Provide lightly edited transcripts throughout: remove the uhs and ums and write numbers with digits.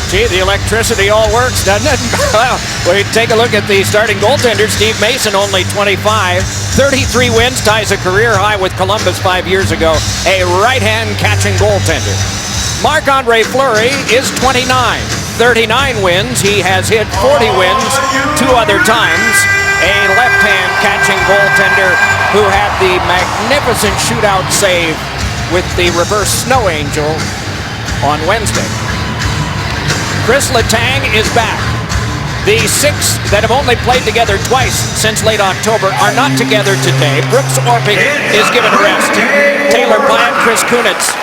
Gee, the electricity all works, doesn't it? Well, we take a look at the starting goaltender, Steve Mason, only 25. 33 wins, ties a career high with Columbus 5 years ago. A right-hand catching goaltender. Marc-Andre Fleury is 29. 39 wins. He has hit 40 wins 2 other times. A left-hand catching goaltender who had the magnificent shootout save with the reverse snow angel on Wednesday. Chris Letang is back. The 6 that have only played together twice since late October are not together today. Brooks Orping is given a rest. Taylor Pyatt, Chris Kunitz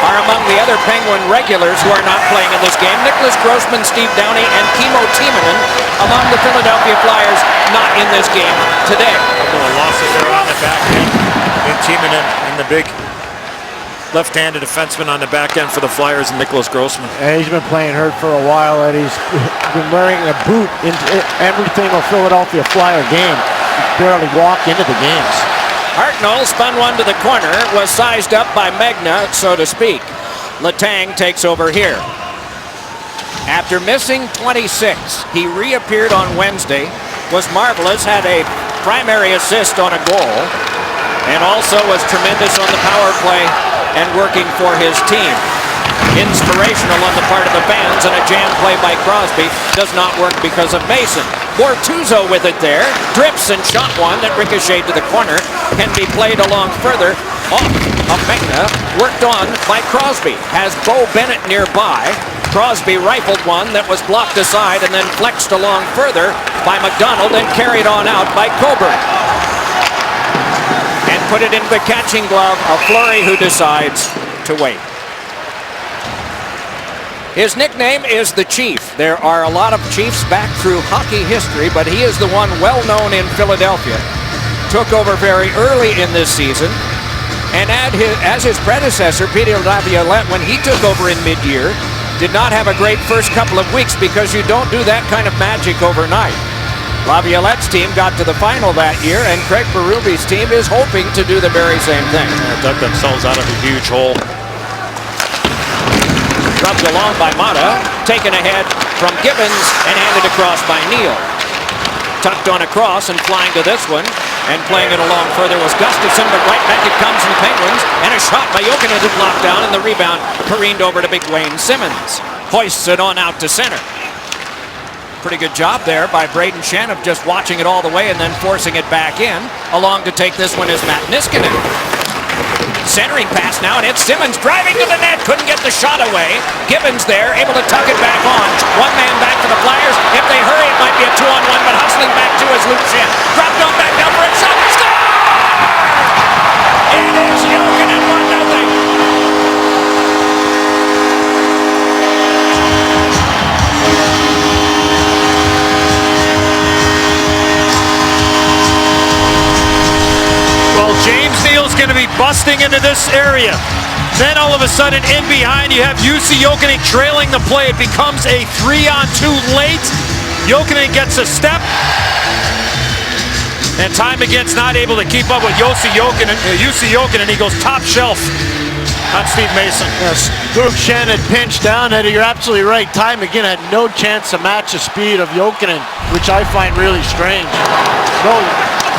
are among the other Penguin regulars who are not playing in this game. Nicholas Grossman, Steve Downey, and Kimmo Timonen among the Philadelphia Flyers not in this game today. A couple of losses there on the back end. And Timonen and the big left-handed defenseman on the back end for the Flyers, and Nicholas Grossman. And he's been playing hurt for a while, and he's been wearing a boot in every single Philadelphia Flyer game. He barely walked into the games. Hartnell spun one to the corner, was sized up by Megna, so to speak. Letang takes over here. After missing 26, he reappeared on Wednesday, was marvelous, had a primary assist on a goal, and also was tremendous on the power play and working for his team. Inspirational on the part of the fans, and a jam play by Crosby does not work because of Mason. Bortuzzo with it there, drips and shot one that ricocheted to the corner, can be played along further off of Megna, worked on by Crosby. Has Bo Bennett nearby. Crosby rifled one that was blocked aside and then flexed along further by McDonald and carried on out by Coburn. And put it into the catching glove of Fleury, who decides to wait. His nickname is the Chief. There are a lot of Chiefs back through hockey history, but he is the one well known in Philadelphia. Took over very early in this season, and as his predecessor, Peter Laviolette, when he took over in mid-year, did not have a great first couple of weeks because you don't do that kind of magic overnight. Laviolette's team got to the final that year, and Craig Berube's team is hoping to do the very same thing. Dug themselves out of a huge hole. Rubbed along by Mata, taken ahead from Gibbons and handed across by Neal. Tucked on across and flying to this one, and playing it along further was Gustafsson, but right back it comes from the Penguins, and a shot by Jokinen is blocked down, and the rebound careened over to big Wayne Simmons. Hoists it on out to center. Pretty good job there by Braden Shen of just watching it all the way and then forcing it back in. Along to take this one is Matt Niskanen. Centering pass now, and it's Simmons driving to the net, couldn't get the shot away. Gibbons there, able to tuck it back on. One man back for the Flyers. If they hurry, it might be a 2-on-1, but hustling back to is Luke Shen. Dropped on back down for it, shot, score! It is Jokinen 1-0. James Neal's going to be busting into this area. Then all of a sudden, in behind, you have Jussi Jokinen trailing the play. It becomes a 3-on-2 late. Jokinen gets a step. And time again's not able to keep up with Jussi Jokinen. He goes top shelf on Steve Mason. Yes, Luke Shen had pinched down, and you're absolutely right. Time again had no chance to match the speed of Jokinen, which I find really strange. No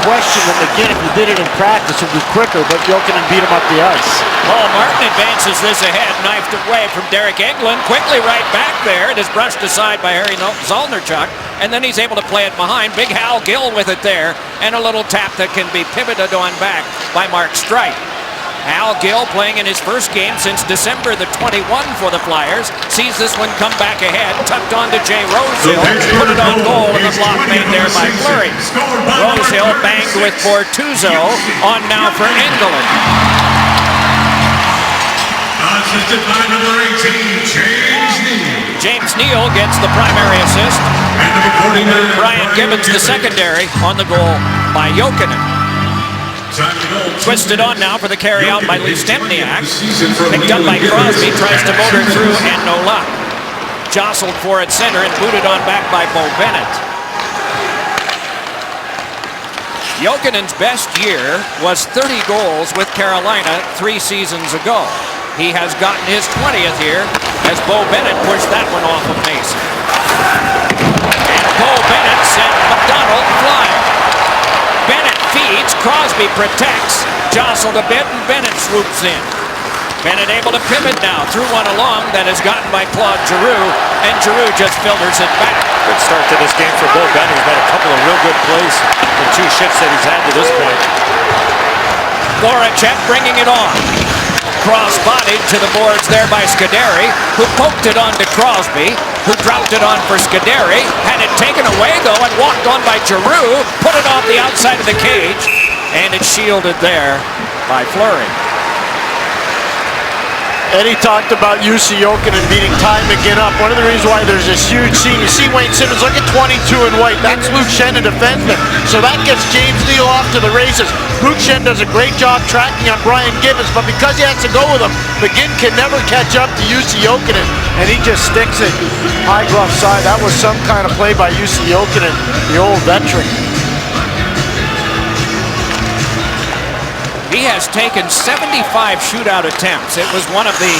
question that again, if you did it in practice, it would be quicker, but Jokinen beat him up the ice. Paul Martin advances this ahead, knifed away from Derek Englund, quickly right back there. It is brushed aside by Harry Zolnarchuk, and then he's able to play it behind. Big Hal Gill with it there, and a little tap that can be pivoted on back by Mark Streit. Hal Gill playing in his first game since December the 21 for the Flyers. Sees this one come back ahead, tucked on to Jay Rosehill, put it on goal, and the block made there by Fleury. Rosehill banged with Bortuzzo, on now for Engelland. Assisted by number 18, James Neal. James Neal gets the primary assist. Brian Gibbons the secondary on the goal by Jokinen. Twisted on now for the carry out by Lee Stempniak. Picked up by Crosby, tries to motor through and no luck. Jostled for at center and booted on back by Bo Bennett. Jokinen's best year was 30 goals with Carolina 3 seasons ago. He has gotten his 20th here as Bo Bennett pushed that one off of Mason. And Bo Bennett sent McDonald flying. Bennett feeds, Crosby protects, jostled a bit, and Bennett swoops in. Bennett able to pivot now, threw one along that is gotten by Claude Giroux, and Giroux just filters it back. Good start to this game for Bo Bennett. He's made a couple of real good plays in 2 shifts that he's had to this point. Voracek bringing it on. Cross-bodied to the boards there by Scuderi, who poked it on to Crosby, who dropped it on for Scuderi, had it taken away though and walked on by Giroux, put it off the outside of the cage, and it's shielded there by Fleury. Eddie talked about Jussi Jokinen beating Ty McGinn up. One of the reasons why there's this huge scene, you see Wayne Simmons, look at 22 in white. That's Luke Schenn, a defenseman. So that gets James Neal off to the races. Luke Schenn does a great job tracking on Brian Gibbons, but because he has to go with him, McGinn can never catch up to Jussi Jokinen, and he just sticks it high glove side. That was some kind of play by Jussi Jokinen, the old veteran. He has taken 75 shootout attempts. It was one of the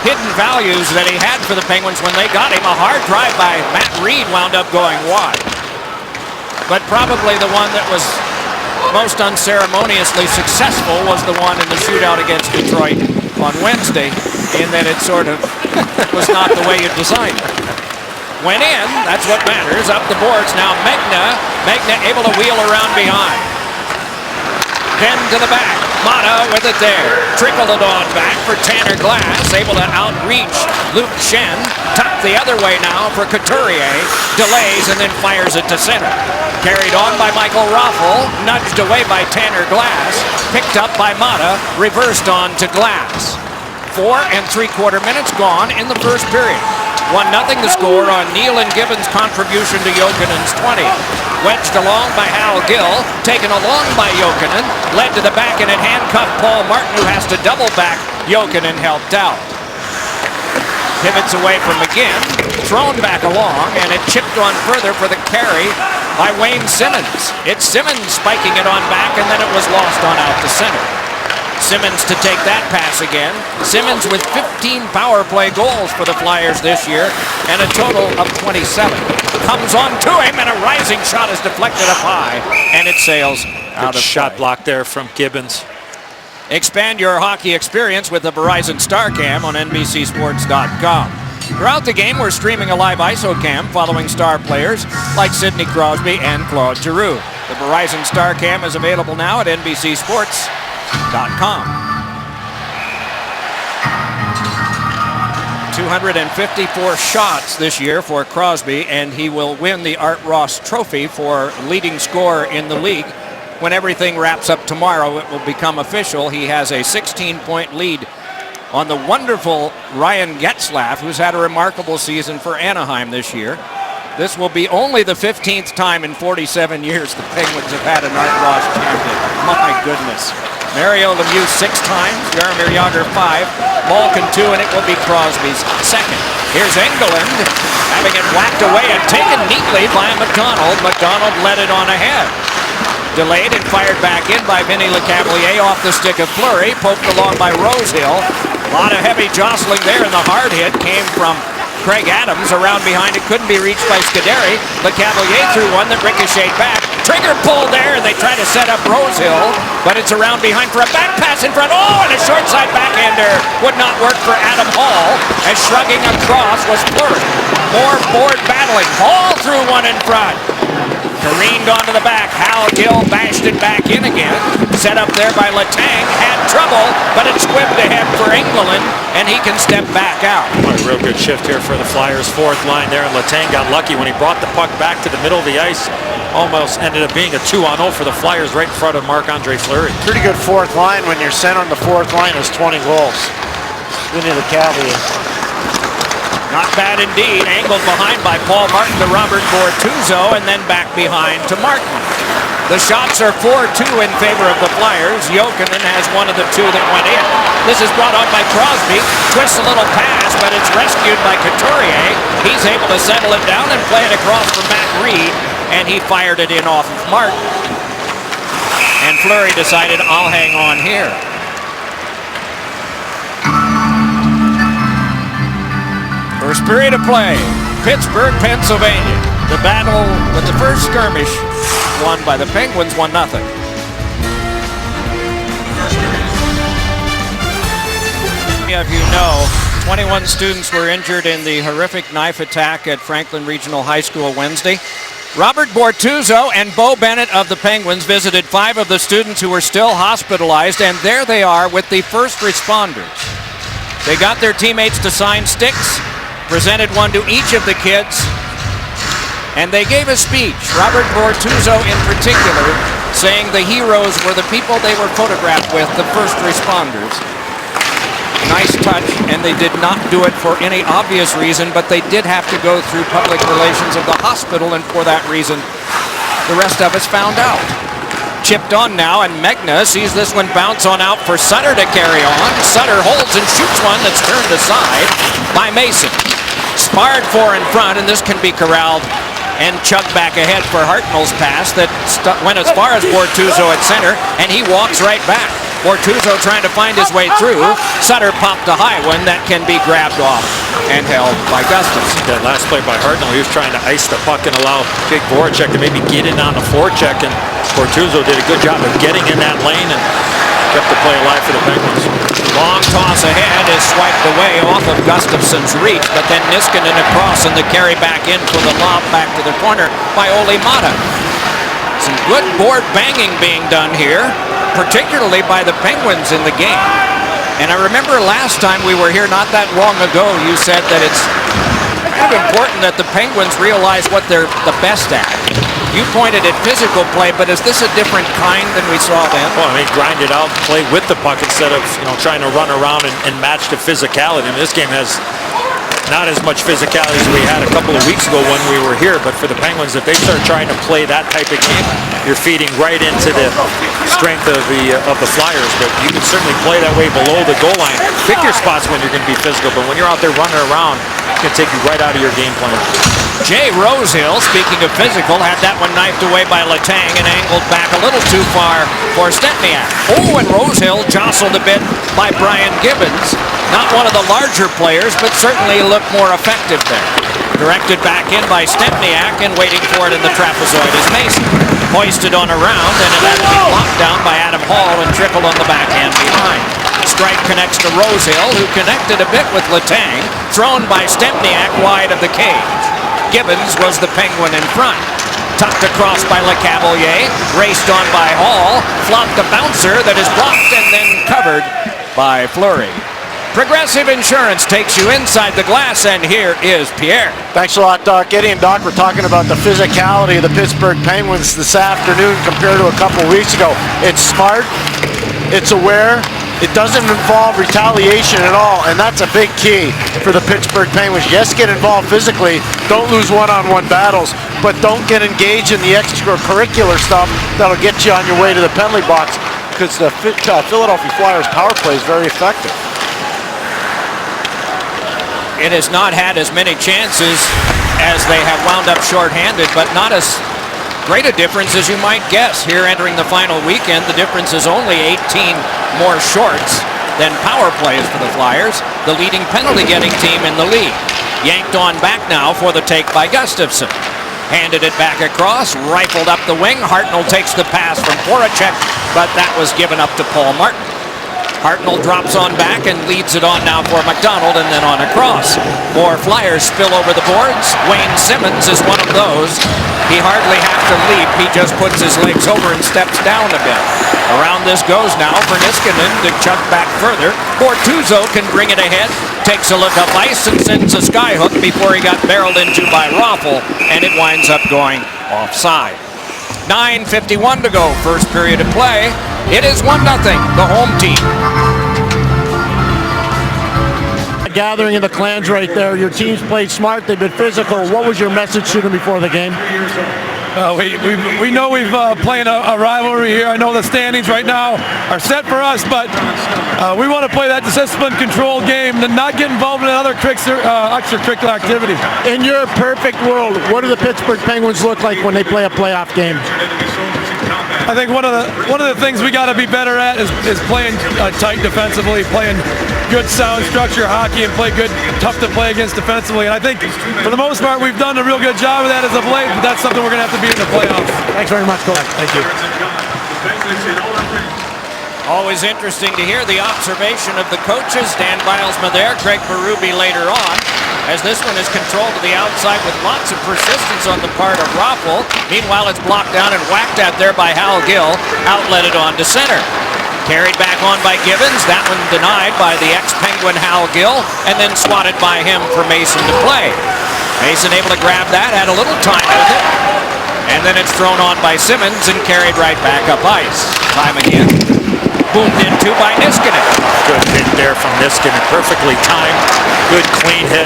hidden values that he had for the Penguins when they got him. A hard drive by Matt Reed wound up going wide. But probably the one that was most unceremoniously successful was the one in the shootout against Detroit on Wednesday, in that it sort of was not the way you designed it. Went in, that's what matters. Up the boards now, Megna able to wheel around behind. Then to the back, Mata with it there. Trickled it on back for Tanner Glass, able to outreach Luke Schenn. Tucked the other way now for Couturier. Delays and then fires it to center. Carried on by Michael Raffl, nudged away by Tanner Glass. Picked up by Mata, reversed on to Glass. 4 3/4 minutes gone in the first period. 1-0 the score on Neal and Gibbons' contribution to Jokinen's 20. Wedged along by Hal Gill, taken along by Jokinen, led to the back and it handcuffed Paul Martin, who has to double back. Jokinen helped out. Pivots away from McGinn, thrown back along, and it chipped on further for the carry by Wayne Simmons. It's Simmons spiking it on back, and then it was lost on out to center. Simmons to take that pass again. Simmons with 15 power play goals for the Flyers this year and a total of 27. Comes on to him and a rising shot is deflected up high and it sails out of shot play. block there from Gibbons. Expand your hockey experience with the Verizon StarCam on NBCSports.com. Throughout the game, we're streaming a live ISOCam following star players like Sidney Crosby and Claude Giroux. The Verizon StarCam is available now at NBCSports.com. 254 shots this year for Crosby, and he will win the Art Ross Trophy for leading scorer in the league. When everything wraps up tomorrow, it will become official. He has a 16-point lead on the wonderful Ryan Getzlaf, who's had a remarkable season for Anaheim this year. This will be only the 15th time in 47 years the Penguins have had an Art Ross champion. My goodness. Mario Lemieux 6 times, Jaromir Jagr 5, Malkin 2, and it will be Crosby's second. Here's Engelland, having it whacked away and taken neatly by McDonald. McDonald led it on ahead. Delayed and fired back in by Vinny Lecavalier off the stick of Fleury, poked along by Rosehill. A lot of heavy jostling there, and the hard hit came from Craig Adams. Around behind it, couldn't be reached by Scuderi. Lecavalier threw one that ricocheted back. Trigger pull there, and they try to set up Rosehill, but it's around behind for a back pass in front. Oh, and a short side backhander would not work for Adam Hall, as shrugging across was Fleury. More board battling. Hall threw one in front. Careened onto the back. Hal Gill bashed it back in again. Set up there by Letang. Had trouble, but it squibbed ahead for Engelland, and he can step back out. What a real good shift here for the Flyers' fourth line there, and Letang got lucky when he brought the puck back to the middle of the ice. Almost ended up being a 2-on-0 for the Flyers right in front of Marc-Andre Fleury. Pretty good fourth line when your center on the fourth line has 20 goals. Vinny Lecavalier. Not bad indeed. Angled behind by Paul Martin to Robert Bortuzzo, and then back behind to Martin. The shots are 4-2 in favor of the Flyers. Jokinen has one of the 2 that went in. This is brought on by Crosby. Twists a little pass, but it's rescued by Couturier. He's able to settle it down and play it across for Matt Reed, and he fired it in off of Martin. And Fleury decided, I'll hang on here. First period of play, Pittsburgh, Pennsylvania. The battle with the first skirmish won by the Penguins, 1-0. Many of you know, 21 students were injured in the horrific knife attack at Franklin Regional High School Wednesday. Robert Bortuzzo and Bo Bennett of the Penguins visited 5 of the students who were still hospitalized, and there they are with the first responders. They got their teammates to sign sticks, presented one to each of the kids, and they gave a speech. Robert Bortuzzo in particular, saying the heroes were the people they were photographed with, the first responders. Nice touch, and they did not do it for any obvious reason, but they did have to go through public relations of the hospital, and for that reason, the rest of us found out. Chipped on now, and Megna sees this one bounce on out for Sutter to carry on. Sutter holds and shoots one that's turned aside by Mason. Sparred for in front, and this can be corralled and chugged back ahead for Hartnell's pass that went as far as Bortuzzo at center, and he walks right back. Bortuzzo trying to find his way through. Sutter popped a high one that can be grabbed off and held by Gustafson. That last play by Hartnell, he was trying to ice the puck and allow Jake Voracek to maybe get in on the forecheck, and Bortuzzo did a good job of getting in that lane and kept the play alive for the Penguins. Long toss ahead is swiped away off of Gustafson's reach, but then Niskanen across and the carry back in for the lob back to the corner by Olli Mata. Some good board banging being done here, particularly by the Penguins in the game. And I remember last time we were here not that long ago, you said that it's kind of important that the Penguins realize what they're the best at. You pointed at physical play, but is this a different kind than we saw then? Well, I mean, grind it out, play with the puck instead of, trying to run around and match the physicality. I mean, this game has not as much physicality as we had a couple of weeks ago when we were here, but for the Penguins, if they start trying to play that type of game, you're feeding right into the strength of the Flyers. But you can certainly play that way below the goal line. Pick your spots when you're going to be physical, but when you're out there running around, it can take you right out of your game plan. Jay Rosehill, speaking of physical, had that one knifed away by Letang and angled back a little too far for Stempniak. Oh, and Rosehill jostled a bit by Brian Gibbons. Not one of the larger players, but certainly looked more effective there. Directed back in by Stempniak, and waiting for it in the trapezoid is Mason. Hoisted on around, and it had to be locked down by Adam Hall and trickled on the backhand behind. Strike connects to Rosehill, who connected a bit with Letang. Thrown by Stempniak wide of the cage. Gibbons was the Penguin in front. Tucked across by LeCavalier, raced on by Hall, flopped a bouncer that is blocked and then covered by Fleury. Progressive Insurance takes you inside the glass, and here is Pierre. Thanks a lot, Doc. Eddie and Doc were talking about the physicality of the Pittsburgh Penguins this afternoon compared to a couple weeks ago. It's smart, it's aware, it doesn't involve retaliation at all, and that's a big key for the Pittsburgh Penguins. Yes, get involved physically, don't lose one-on-one battles, but don't get engaged in the extracurricular stuff that'll get you on your way to the penalty box, because the Philadelphia Flyers power play is very effective. It has not had as many chances as they have wound up shorthanded, but not as great a difference as you might guess. Here entering the final weekend, the difference is only 18 more shorts than power plays for the Flyers, the leading penalty-getting team in the league. Yanked on back now for the take by Gustafson. Handed it back across, rifled up the wing. Hartnell takes the pass from Voracek, but that was given up to Paul Martin. Hartnell drops on back and leads it on now for McDonald, and then on across. More Flyers spill over the boards. Wayne Simmons is one of those. He hardly has to leap. He just puts his legs over and steps down a bit. Around this goes now for Niskanen to chuck back further. Bortuzzo can bring it ahead. Takes a look up ice and sends a skyhook before he got barreled into by Raffl, and it winds up going offside. 9:51 to go, first period of play. It is 1-0, the home team. Gathering of the clans right there. Your team's played smart. They've been physical. What was your message to them before the game? We know we've playing a rivalry here. I know the standings right now are set for us, but we want to play that disciplined, controlled game and not get involved in other extracurricular activity. In your perfect world, what do the Pittsburgh Penguins look like when they play a playoff game? I think one of the things we got to be better at is playing tight defensively, playing good, sound structure hockey and play good, tough to play against defensively. And I think for the most part, we've done a real good job of that as of late, but that's something we're going to have to be in the playoffs. Thanks very much, Coach. Thank you. Always interesting to hear the observation of the coaches. Dan Bilesma there, Craig Berube later on, as this one is controlled to the outside with lots of persistence on the part of Raffel. Meanwhile, it's blocked down and whacked at there by Hal Gill, outletted on to center. Carried back on by Gibbons, that one denied by the ex-Penguin Hal Gill, and then swatted by him for Mason to play. Mason able to grab that, had a little time with it, and then it's thrown on by Simmons and carried right back up ice. Time again. Boomed into by Niskanen. Good hit there from Niskanen. Perfectly timed. Good clean hit.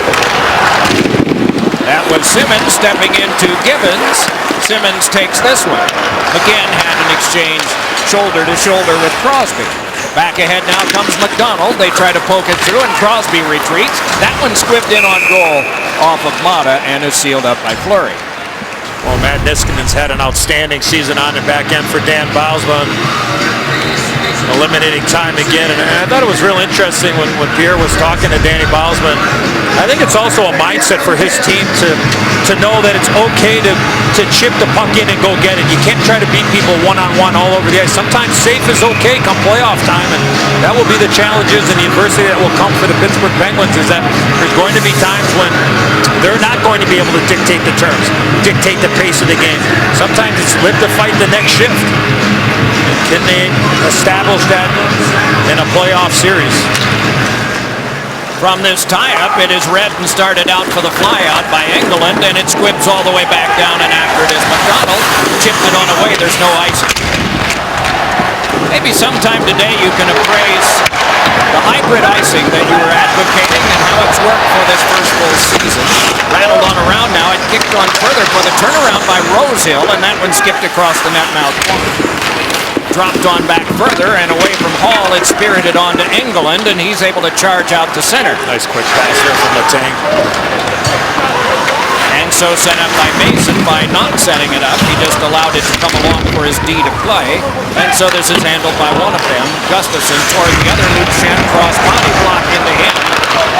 That was Simmons stepping into Gibbons. Simmons takes this one. McGinn had an exchange shoulder to shoulder with Crosby. Back ahead now comes McDonald. They try to poke it through and Crosby retreats. That one squibbed in on goal off of Mata and is sealed up by Fleury. Well, Matt Niskanen's had an outstanding season on the back end for Dan Bilesma. Eliminating time again, and I thought it was real interesting when Pierre was talking to Danny Bilesma. I think it's also a mindset for his team to know that it's okay to chip the puck in and go get it. You can't try to beat people one-on-one all over the ice. Sometimes safe is okay come playoff time, and that will be the challenges and the adversity that will come for the Pittsburgh Penguins, is that there's going to be times when they're not going to be able to dictate the terms, dictate the pace of the game. Sometimes it's live to fight the next shift. Can they establish that in a playoff series? From this tie-up, it is Redden started out for the fly-out by Engelland, and it squibs all the way back down, and after it is McDonald. Chipped it on away, there's no icing. Maybe sometime today you can appraise the hybrid icing that you were advocating and how it's worked for this first full season. Rattled on around now, it kicked on further for the turnaround by Rosehill, and that one skipped across the net mouth corner. Dropped on back further, and away from Hall, it's spirited on to Engelland, and he's able to charge out to center. Nice quick pass there from Letang. And so set up by Mason by not setting it up. He just allowed it to come along for his D to play. And so this is handled by one of them. Gustafson toward the other. Lucien cross body block into him.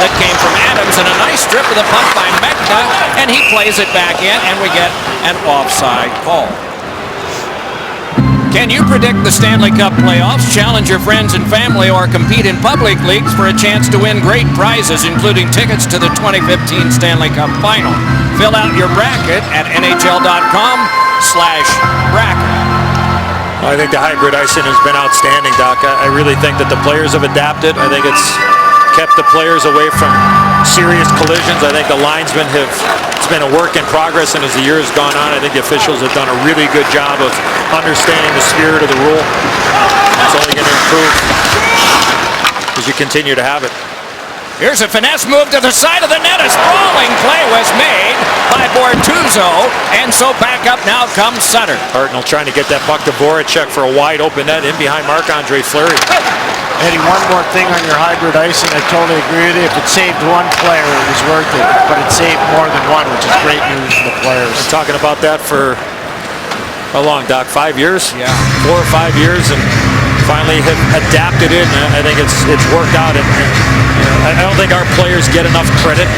That came from Adams, and a nice strip of the puck by Mekta, and he plays it back in, and we get an offside call. Can you predict the Stanley Cup playoffs, challenge your friends and family, or compete in public leagues for a chance to win great prizes, including tickets to the 2015 Stanley Cup Final? Fill out your bracket at NHL.com/bracket. I think the hybrid icing has been outstanding, Doc. I really think that the players have adapted. I think it's kept the players away from serious collisions. I think the linesmen it's been a work in progress, and as the year has gone on, I think the officials have done a really good job of understanding the spirit of the rule. It's only going to improve as you continue to have it. Here's a finesse move to the side of the net. A sprawling play was made by Bortuzzo, and so back up now comes Sutter. Hartnell trying to get that puck to Voracek for a wide open net in behind Marc-Andre Fleury. Eddie, one more thing on your hybrid icing. I totally agree with you. If it saved one player, it was worth it. But it saved more than one, which is great news for the players. Been talking about that for how long, Doc? 5 years? Yeah. 4 or 5 years, and finally have adapted it. And I think it's worked out. And I don't think our players get enough credit.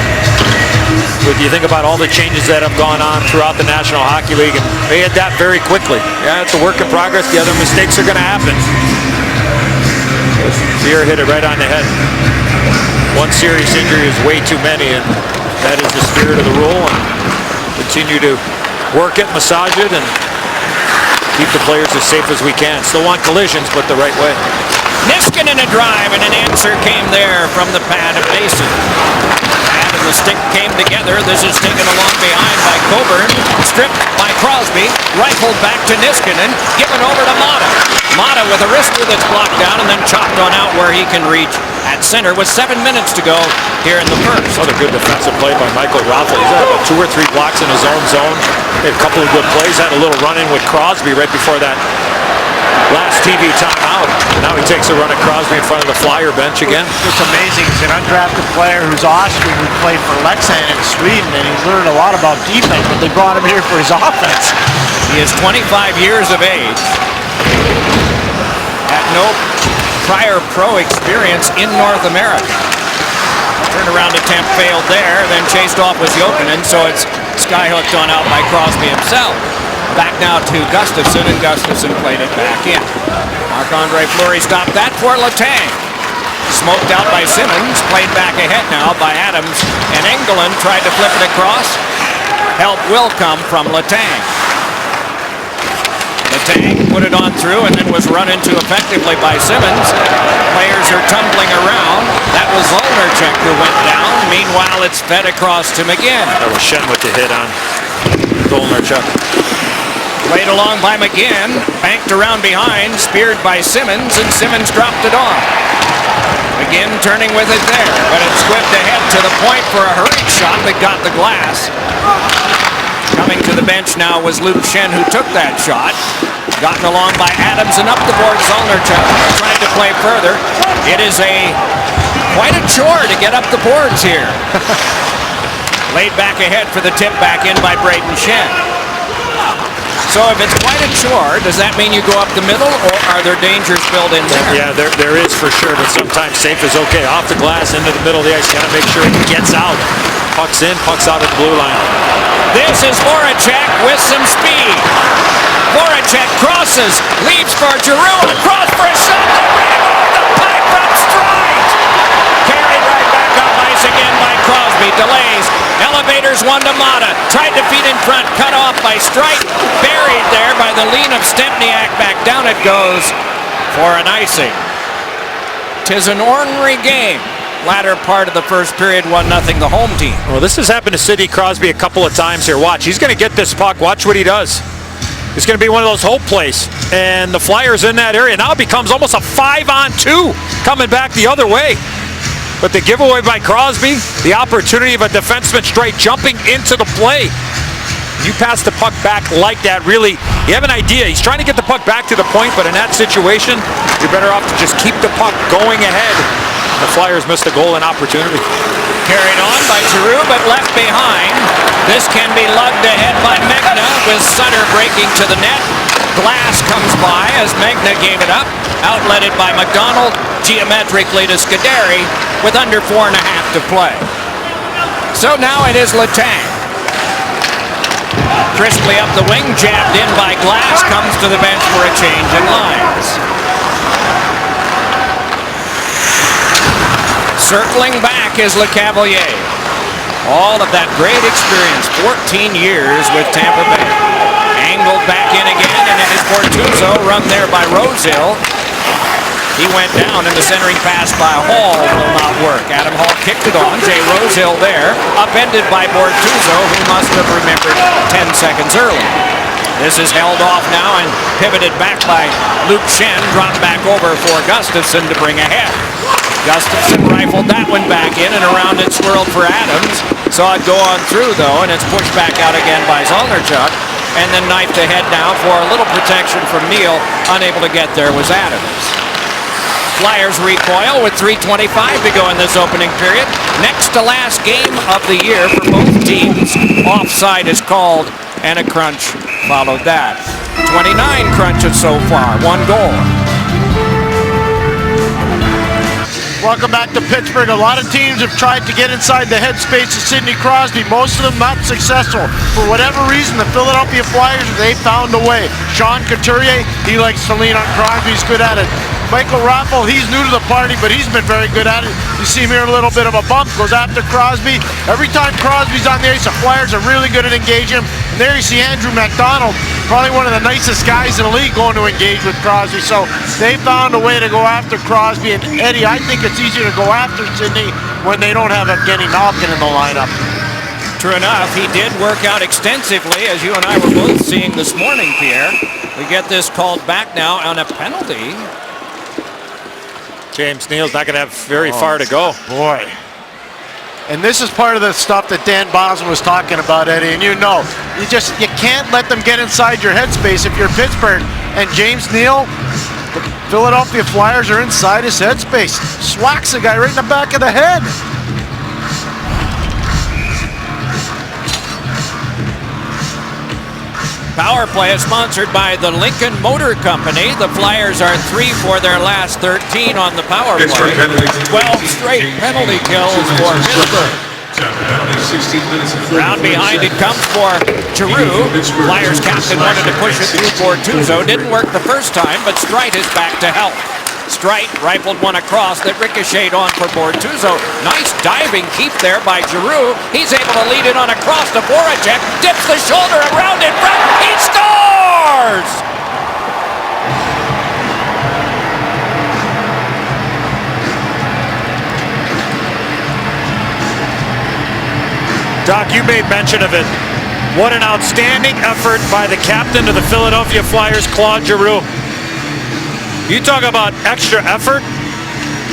If you think about all the changes that have gone on throughout the National Hockey League, and they adapt very quickly. Yeah, it's a work in progress. The other mistakes are going to happen. Pierre hit it right on the head. One serious injury is way too many, and that is the spirit of the rule. And continue to work it, massage it, and keep the players as safe as we can. Still want collisions, but the right way. Niskanen a drive, and an answer came there from the pad of Mason. Pad and the stick came together. This is taken along behind by Coburn. Stripped by Crosby. Rifled back to Niskanen. Given over to Mata. Mata with a wrister that's blocked down and then chopped on out where he can reach at center with 7 minutes to go here in the first. Another good defensive play by Michael Raffel. He's had about 2 or 3 blocks in his own zone. Made a couple of good plays. Had a little run-in with Crosby right before that last TV timeout. Now he takes a run at Crosby in front of the Flyer bench again. It's amazing. He's an undrafted player who's Austrian, who played for Leksand in Sweden, and he's learned a lot about defense, but they brought him here for his offense. He is 25 years of age. At no prior Pro experience in North America. Turnaround attempt failed there, then chased off was Jokinen, so it's skyhooked on out by Crosby himself. Back now to Gustafsson, and Gustafsson played it back in. Marc-Andre Fleury stopped that for Letang. Smoked out by Simmons, played back ahead now by Adams, and Engelland tried to flip it across. Help will come from Letang. Letang put it on through and then was run into effectively by Simmons. Players are tumbling around. That was Olnerchuk who went down. Meanwhile, it's fed across to McGinn. That was Schenn with the hit on Olnerchuk. Played along by McGinn, banked around behind, speared by Simmons, and Simmons dropped it off. McGinn turning with it there, but it squibbed ahead to the point for a hurried shot that got the glass. Coming to the bench now was Luke Schenn, who took that shot. Gotten along by Adams and up the board, Olnerchuk trying to play further. It is quite a chore to get up the boards here. Laid back ahead for the tip back in by Brayden Schenn. So if it's quite a chore, does that mean you go up the middle, or are there dangers built in there? Yeah, there is for sure, but sometimes safe is okay. Off the glass, into the middle of the ice, gotta make sure it gets out. Puck's in, puck's out at the blue line. This is Voracek with some speed. Voracek crosses, leaves for Giroux, across for a shot. The puck from straight. Carried right back up ice again by Crosby. Delays. Elevators one to Mata. Tried to feed in front. Cut off by Streit. Buried there by the lean of Stempniak. Back down it goes for an icing. 'Tis an ornery game. Latter part of the first period, 1-0 the home team. Well, this has happened to Sidney Crosby a couple of times here. Watch, he's going to get this puck. Watch what he does. It's going to be one of those hope plays. And the Flyers in that area. Now it becomes almost a 5-on-2 coming back the other way. But the giveaway by Crosby, the opportunity of a defenseman straight jumping into the play. You pass the puck back like that, really, you have an idea. He's trying to get the puck back to the point, but in that situation, you're better off to just keep the puck going ahead. The Flyers missed a goal and opportunity. Carried on by Giroux, but left behind. This can be lugged ahead by Megna, with Sutter breaking to the net. Glass comes by as Megna gave it up. Outletted by McDonald, geometrically to Scuderi, with under 4.5 to play. So now it is Letang. Crisply up the wing, jabbed in by Glass, comes to the bench for a change in lines. Circling back is LeCavalier. All of that great experience, 14 years with Tampa Bay. Angled back in again, and it is Bortuzzo, run there by Rosehill. He went down, and the centering pass by Hall will not work. Adam Hall kicked it on. Jay Rosehill there, upended by Bortuzzo, who must have remembered 10 seconds earlier. This is held off now and pivoted back by Luke Schenn, dropped back over for Gustafsson to bring ahead. Gustafsson rifled that one back in, and around it swirled for Adams. Saw it go on through, though, and it's pushed back out again by Olnerchuk. And then knifed ahead now for a little protection from Neal. Unable to get there was Adams. Flyers recoil with 3:25 to go in this opening period. Next to last game of the year for both teams. Offside is called, and a crunch followed that. 29 crunches so far, 1 goal. Welcome back to Pittsburgh. A lot of teams have tried to get inside the headspace of Sidney Crosby. Most of them not successful. For whatever reason, the Philadelphia Flyers, they found a way. Sean Couturier, he likes to lean on Crosby. He's good at it. Michael Raffl, he's new to the party, but he's been very good at it. You see him here, a little bit of a bump, goes after Crosby. Every time Crosby's on the ice, the Flyers are really good at engaging him. And there you see Andrew MacDonald, probably one of the nicest guys in the league, going to engage with Crosby. So they found a way to go after Crosby. And Eddie, I think it's easier to go after Sidney when they don't have Evgeny Malkin in the lineup. True enough, he did work out extensively, as you and I were both seeing this morning, Pierre. We get this called back now on a penalty. James Neal's not going to have very far to go. Boy. And this is part of the stuff that Dan Bosman was talking about, Eddie, and you can't let them get inside your headspace if you're Pittsburgh. And James Neal, the Philadelphia Flyers are inside his headspace. Swacks the guy right in the back of the head. power play is sponsored by the Lincoln Motor Company. The Flyers are 3 for their last 13 on the power play. 12 straight penalty kills for Pittsburgh. Round behind it comes for Giroux. Flyers captain wanted to push it through Bortuzzo. Didn't work the first time, but Streit is back to help. Streit rifled one across that ricocheted on for Bortuzzo. Nice diving keep there by Giroux. He's able to lead it on across to Voracek. Dips the shoulder around in front. He scores! Doc, you made mention of it. What an outstanding effort by the captain of the Philadelphia Flyers, Claude Giroux. You talk about extra effort.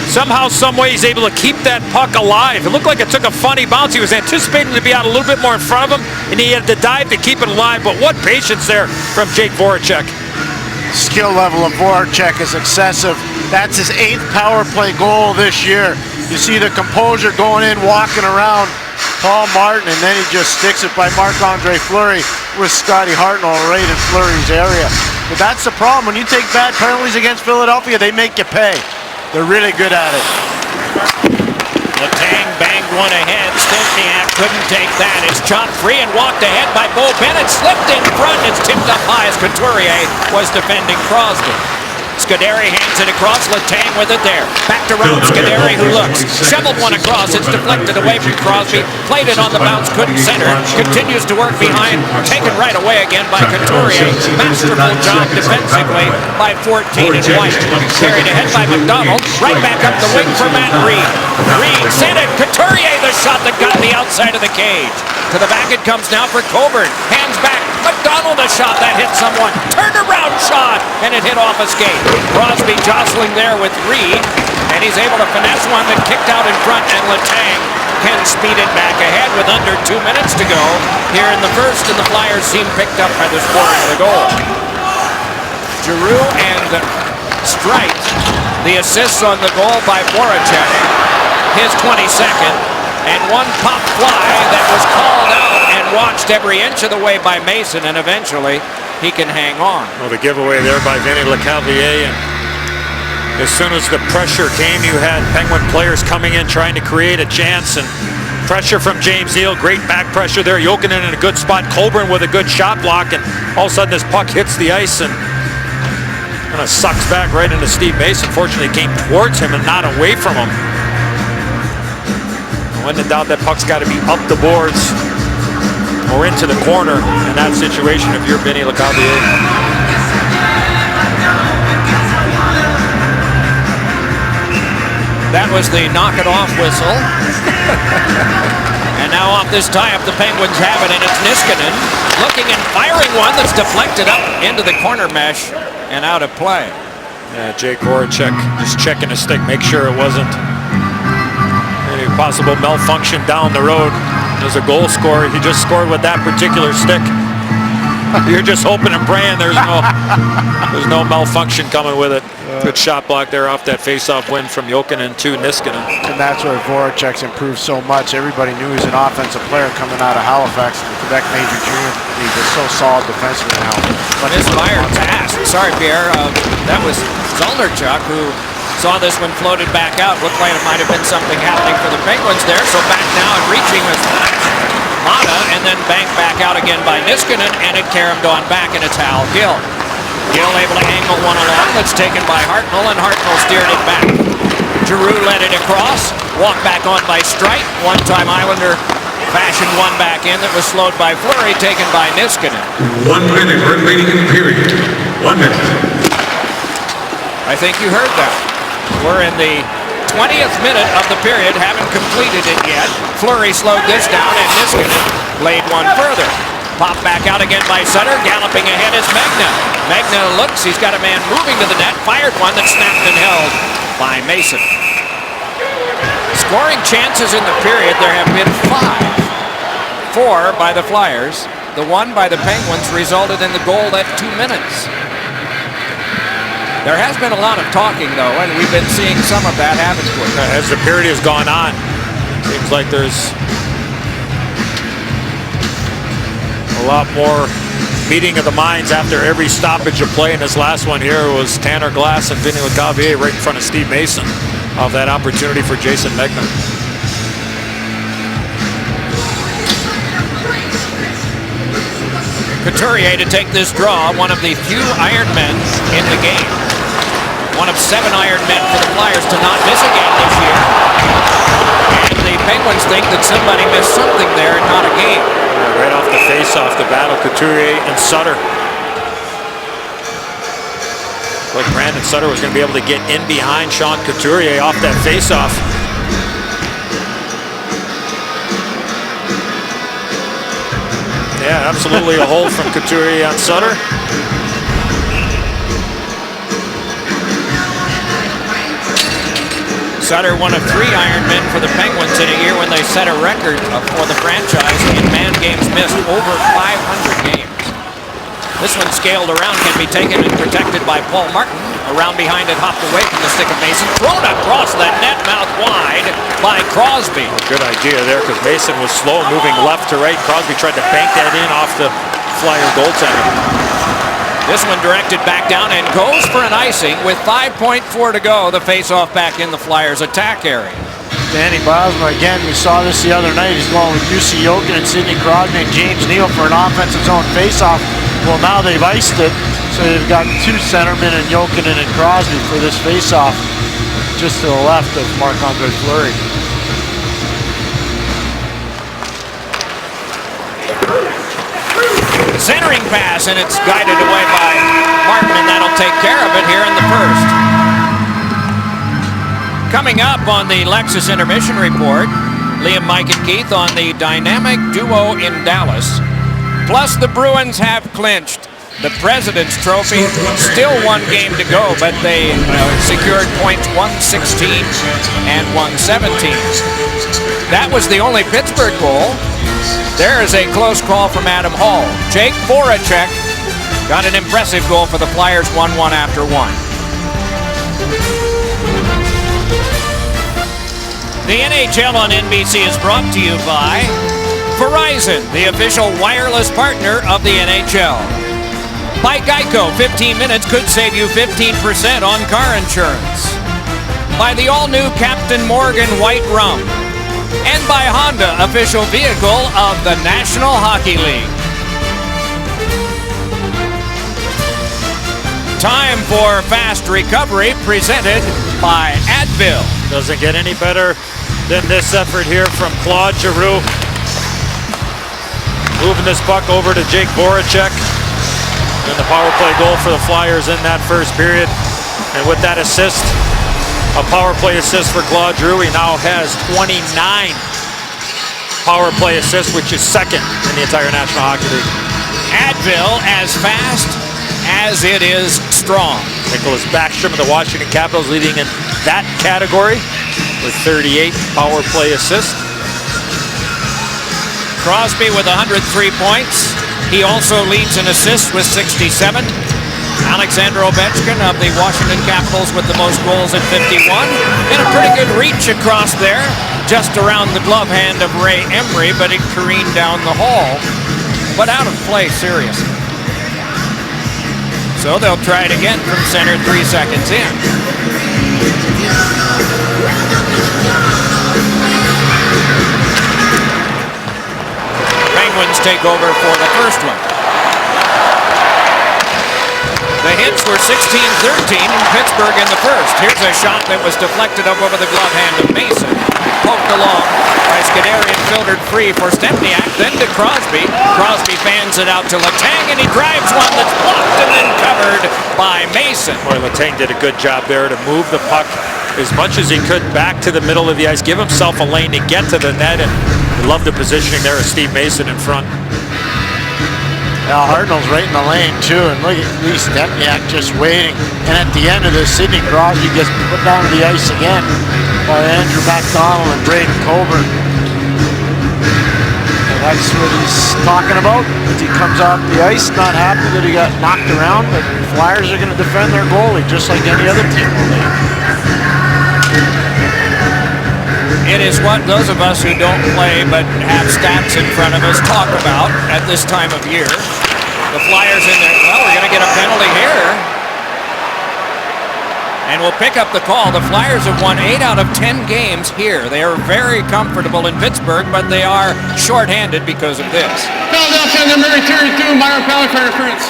Somehow, some way, he's able to keep that puck alive. It looked like it took a funny bounce. He was anticipating to be out a little bit more in front of him, and he had to dive to keep it alive. But what patience there from Jake Voracek. Skill level of Voracek is excessive. That's his 8th power play goal this year. You see the composure going in, walking around Paul Martin, and then he just sticks it by Marc-Andre Fleury with Scotty Hartnell right in Fleury's area. But that's the problem. When you take bad penalties against Philadelphia, they make you pay. They're really good at it. Letang banged one ahead. Stempniak couldn't take that. It's chopped free and walked ahead by Bo Bennett. Slipped in front. It's tipped up high as Couturier was defending Crosby. Scuderi hands it across. Letang with it there. Back to Ron Scuderi, who looks. Shoveled one across. It's deflected away from Crosby. Played it on the bounce. Couldn't center. Continues to work behind. Taken right away again by Couturier. Masterful job defensively by 14 and White. Carried ahead by McDonald. Right back up the wing for Matt Reed. Reed sent it. Couturier, the shot that got the outside of the cage. To the back it comes now for Coburn. Hands back. McDonald, a shot that hit someone. Turned around shot, and it hit off a skate. Crosby jostling there with Reed, and he's able to finesse one that kicked out in front, and Letang can speed it back ahead with under 2 minutes to go here in the first, and the Flyers seem picked up by the scoring of the goal. Giroux and Streit, the assists on the goal by Voracek, his 22nd, and one pop fly that was called out and watched every inch of the way by Mason, and eventually he can hang on. Well, the giveaway there by Vinny Lecavalier, and as soon as the pressure came, you had Penguin players coming in trying to create a chance, and pressure from James Neal, great back pressure there. Jokinen in a good spot, Coburn with a good shot block, and all of a sudden this puck hits the ice and kind of sucks back right into Steve Mason. Fortunately, it came towards him and not away from him. When in doubt, that puck's got to be up the boards or into the corner in that situation if you're Vinny Lecavalier. That was the knock-it-off whistle. And now off this tie-up, the Penguins have it, and it's Niskanen looking and firing one that's deflected up into the corner mesh and out of play. Yeah, Jake Voracek just checking his stick, make sure it wasn't any possible malfunction down the road. As a goal scorer, he just scored with that particular stick. You're just hoping and praying there's no malfunction coming with it. Good shot block there off that face-off win from Jokinen to Niskanen. And that's where Voracek's improved so much. Everybody knew he's an offensive player coming out of Halifax, the Quebec Major Junior League. He's so solid defensively now. But misfired pass. Sorry, Pierre. That was Zolnarchuk who saw this one floated back out. Looked like it might have been something happening for the Penguins there. So back now and reaching was Mata, and then banked back out again by Niskanen, and it caromed on back, and it's Hal Gill. Gill able to angle one along. That's taken by Hartnell, and Hartnell steered it back. Giroux led it across. Walked back on by Streit. One-time Islander fashioned one back in that was slowed by Fleury, taken by Niskanen. 1 minute remaining in period. 1 minute. I think you heard that. We're in the 20th minute of the period, haven't completed it yet. Fleury slowed this down, and Niskanen laid one further. Popped back out again by Sutter. Galloping ahead is Megna. Megna looks, he's got a man moving to the net. Fired one that snapped and held by Mason. Scoring chances in the period, there have been 5. 4 by the Flyers. The one by the Penguins resulted in the goal at 2 minutes. There has been a lot of talking, though, and we've been seeing some of that happen to us. As the period has gone on, seems like there's a lot more meeting of the minds after every stoppage of play. And this last one here was Tanner Glass and Vinny LeCavier right in front of Steve Mason of that opportunity for Jason Megna. Couturier to take this draw, one of the few Ironmen in the game. One of 7 Ironmen for the Flyers to not miss a game this year. And the Penguins think that somebody missed something there and not a game. Right off the face-off, the battle, Couturier and Sutter. Like Brandon Sutter was going to be able to get in behind Sean Couturier off that face-off. Yeah, absolutely a hold from Couturier on Sutter. Sutter, one of 3 Ironmen for the Penguins in a year when they set a record for the franchise in man games missed, over 500 games. This one scaled around, can be taken and protected by Paul Martin. Around behind it, hopped away from the stick of Mason, thrown across that net, mouth wide by Crosby. Good idea there because Mason was slow, moving left to right. Crosby tried to bank that in off the Flyer goaltender. This one directed back down and goes for an icing with 5.4 to go. The face-off back in the Flyers' attack area. Danny Bosma, again, we saw this the other night. He's going with Jussi Jokinen, Sidney Crosby, and James Neal for an offensive zone face-off. Well, now they've iced it, so they've got 2 centermen and Jokinen and Crosby for this face-off just to the left of Marc-Andre Fleury. Centering pass, and it's guided away by Martin, and that'll take care of it here in the first. Coming up on the Lexus Intermission Report, Liam, Mike, and Keith on the dynamic duo in Dallas. Plus, the Bruins have clinched the President's Trophy. Still 1 game to go, but they secured points 116 and 117. That was the only Pittsburgh goal. There is a close call from Adam Hall. Jake Voracek got an impressive goal for the Flyers, 1-1 after 1. The NHL on NBC is brought to you by Verizon, the official wireless partner of the NHL. By Geico, 15 minutes could save you 15% on car insurance. By the all-new Captain Morgan White Rum. And by Honda, official vehicle of the National Hockey League. Time for Fast Recovery, presented by Advil. Doesn't get any better than this effort here from Claude Giroux. Moving this puck over to Jake Voracek. And the power play goal for the Flyers in that first period. And with that assist, a power play assist for Claude Giroux. He now has 29 power play assists, which is second in the entire National Hockey League. Advil, as fast as it is strong. Nicholas Backstrom of the Washington Capitals leading in that category with 38 power play assists. Crosby with 103 points. He also leads in assists with 67. Alexander Ovechkin of the Washington Capitals with the most goals at 51. And a pretty good reach across there, just around the glove hand of Ray Emery, but it careened down the hall. But out of play, seriously. So they'll try it again from center 3 seconds in. Penguins take over for the first one. The hits were 16-13 in Pittsburgh in the first. Here's a shot that was deflected up over the glove hand of Mason. Poked along by Scuderi and filtered free for Stempniak, then to Crosby. Crosby fans it out to Letang, and he drives one that's blocked and then covered by Mason. Boy, Letang did a good job there to move the puck as much as he could back to the middle of the ice, give himself a lane to get to the net, and we love the positioning there of Steve Mason in front. Al Hartnell's right in the lane too, and look at Lee Stempniak just waiting. And at the end of this, Sidney Crosby gets put down to the ice again by Andrew MacDonald and Braden Coburn. And that's what he's talking about. As he comes off the ice, not happy that he got knocked around, but the Flyers are going to defend their goalie just like any other team will do. It is what those of us who don't play but have stats in front of us talk about at this time of year. The Flyers in there. Well, we're going to get a penalty here. And we'll pick up the call. The Flyers have won 8 out of 10 games here. They are very comfortable in Pittsburgh, but they are shorthanded because of this. Philadelphia number 32, Myron Fowler for interference.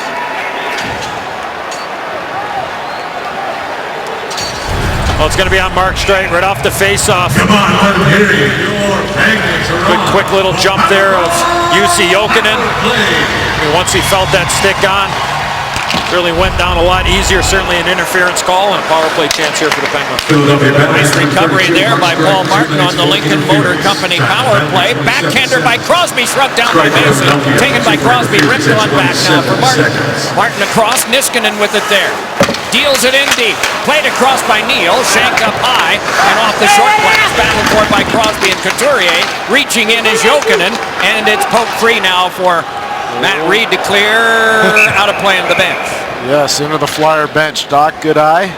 Well, it's going to be on Mark Streit right off the face-off. Come on, Ontario, your Penguins are Good on. quick little jump there of Jussi Jokinen. And once he felt that stick on, really went down a lot easier. Certainly an interference call and a power play chance here for the Penguins. Philadelphia Nice Penguins. recovery there by Paul Martin on the Lincoln Motor Company power play. Backhander by Crosby, shrugged down by Mason. Taken by Crosby, ripped on back now for Martin. Martin across, Niskanen with it there. Deals it in deep. Played across by Neal, shanked up high, and off the short blast. Battled for by Crosby and Couturier. Reaching in is Jokinen, and it's poked free now for Matt Reed to clear out of play on the bench. Yes, into the Flyer bench. Doc, good eye.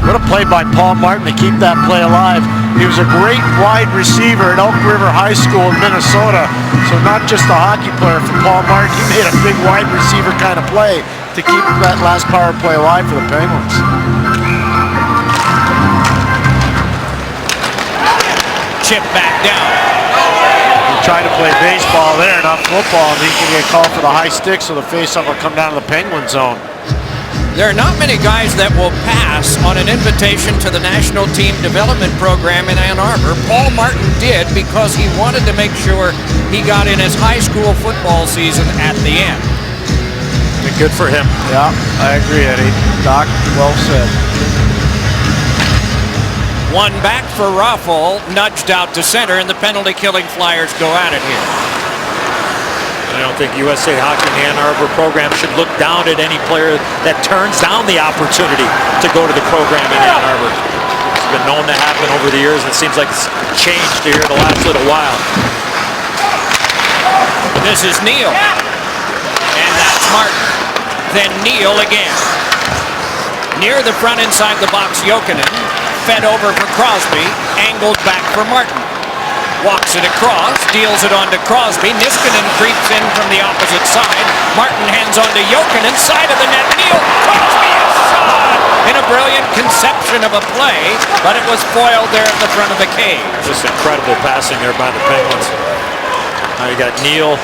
What a play by Paul Martin to keep that play alive. He was a great wide receiver at Elk River High School in Minnesota. So not just a hockey player for Paul Martin, he made a big wide receiver kind of play to keep that last power play alive for the Penguins. Chip back down. He tried to play baseball there, not football, and he can get called for the high stick, so the faceoff will come down to the Penguin zone. There are not many guys that will pass on an invitation to the National Team Development Program in Ann Arbor. Paul Martin did because he wanted to make sure he got in his high school football season at the end. Good for him. Yeah, I agree, Eddie. Doc, well said. One back for Raffle, nudged out to center, and the penalty-killing Flyers go at it here. I don't think USA Hockey in the Ann Arbor program should look down at any player that turns down the opportunity to go to the program in Ann Arbor. It's been known to happen over the years, and it seems like it's changed here the last little while. This is Neal, and that's Martin. Then Neal again. Near the front inside the box, Jokinen. Fed over for Crosby, angled back for Martin. Walks it across, deals it on to Crosby. Niskanen creeps in from the opposite side. Martin hands on to Jokinen, side of the net. Neal, Crosby is shot! In a brilliant conception of a play, but it was foiled there at the front of the cage. Just incredible passing there by the Penguins. Now you got Neal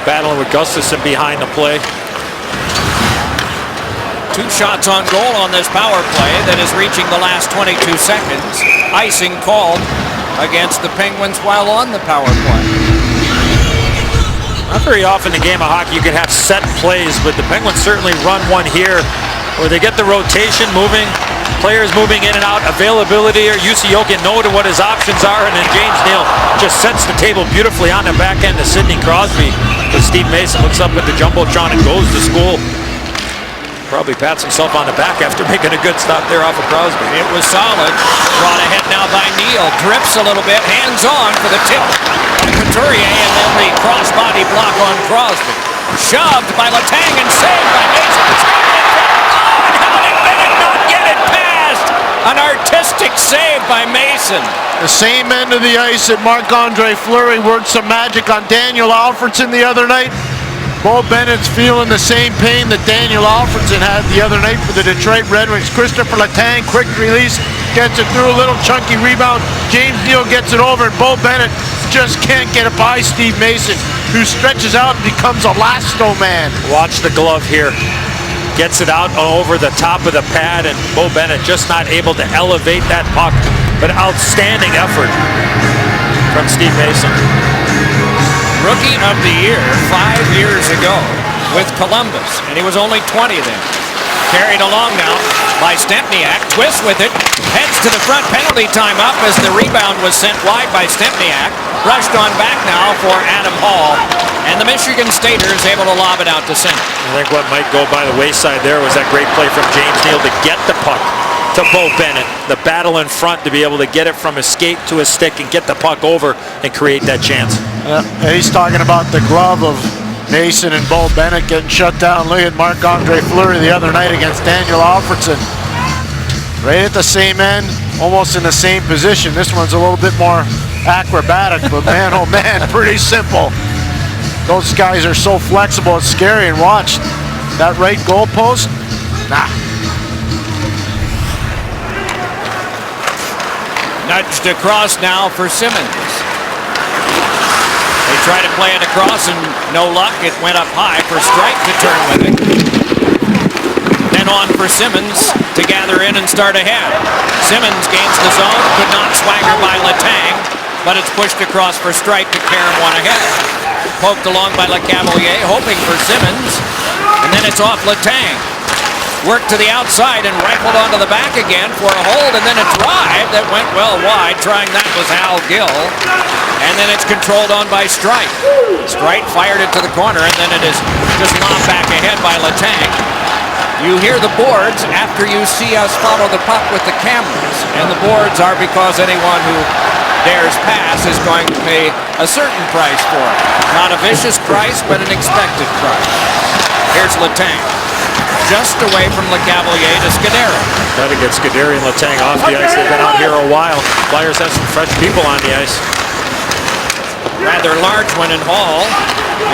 battling with Gustafsson behind the play. 2 shots on goal on this power play that is reaching the last 22 seconds. Icing called against the Penguins while on the power play. Not very often in a game of hockey you can have set plays, but the Penguins certainly run one here where they get the rotation moving, players moving in and out, availability, or Jussi Jokinen know what his options are, and then James Neal just sets the table beautifully on the back end to Sidney Crosby. But Steve Mason looks up at the Jumbotron and goes to school. Probably pats himself on the back after making a good stop there off of Crosby. It was solid. Brought ahead now by Neal. Drifts a little bit. Hands on for the tip to Couturier, and then the cross-body block on Crosby. Shoved by Letang and saved by Mason. Oh, and how did Bennett not get it past? An artistic save by Mason. The same end of the ice that Marc-Andre Fleury worked some magic on Daniel Alfredson the other night. Bo Bennett's feeling the same pain that Daniel Alfredson had the other night for the Detroit Red Wings. Christopher Letang, quick release, gets it through, a little chunky rebound. James Neal gets it over, and Bo Bennett just can't get it by Steve Mason, who stretches out and becomes a lasso man. Watch the glove here. Gets it out over the top of the pad, and Bo Bennett just not able to elevate that puck. But outstanding effort from Steve Mason. Rookie of the Year 5 years ago with Columbus, and he was only 20 then. Carried along now by Stempniak, twists with it, heads to the front, penalty time up as the rebound was sent wide by Stempniak. Rushed on back now for Adam Hall, and the Michigan Staters able to lob it out to center. I think what might go by the wayside there was that great play from James Neal to get the puck to Bo Bennett. The battle in front to be able to get it from his skate to his stick and get the puck over and create that chance. He's talking about the glove of Mason and Bo Bennett getting shut down. Look at Marc-Andre Fleury the other night against Daniel Alfredson. Right at the same end, almost in the same position. This one's a little bit more acrobatic, but man, oh man, pretty simple. Those guys are so flexible, it's scary. And watch, that right goalpost, nah. Nudged across now for Simmons. They try to play it across and no luck. It went up high for Strike to turn with it. Then on for Simmons to gather in and start ahead. Simmons gains the zone, could not swagger by Letang, but it's pushed across for Strike to carry him one ahead. Poked along by LeCavalier, hoping for Simmons, and then it's off Letang. Worked to the outside and rifled onto the back again for a hold, and then a drive that went well wide. Trying that was Al Gill, and then it's controlled on by Strike. Strike fired it to the corner, and then it is just lobbed back ahead by Letang. You hear the boards after you see us follow the puck with the cameras, and the boards are because anyone who dares pass is going to pay a certain price for it. Not a vicious price, but an expected price. Here's Letang. Just away from LeCavalier to Scuderi. Try to get Scuderi and Letang off the ice. They've been out here a while. Flyers have some fresh people on the ice. Rather large one in Hall.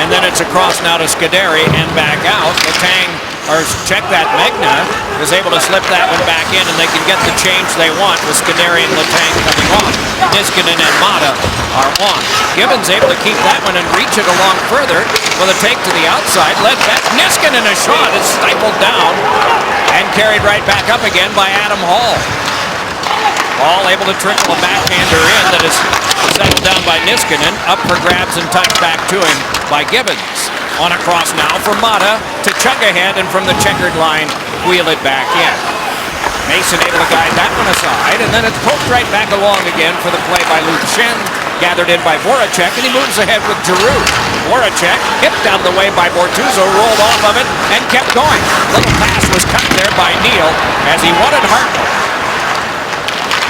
And then it's across now to Scuderi and back out. Letang, or check that, Megna was able to slip that one back in, and they can get the change they want with Scuderi and Letang coming off. Niskanen and Mata are on. Gibbons able to keep that one and reach it along further with a take to the outside. Led back. Niskanen, a shot is stifled down and carried right back up again by Adam Hall. Hall able to trickle a backhander in that is settled down by Niskanen. Up for grabs and tucked back to him by Gibbons. On across now for Mata to chug ahead, and from the checkered line, wheel it back in. Mason able to guide that one aside, and then it's poked right back along again for the play by Luke Schenn. Gathered in by Voracek, and he moves ahead with Giroux. Voracek hipped out of the way by Bortuzzo, rolled off of it, and kept going. Little pass was cut there by Neal as he wanted Hartnell.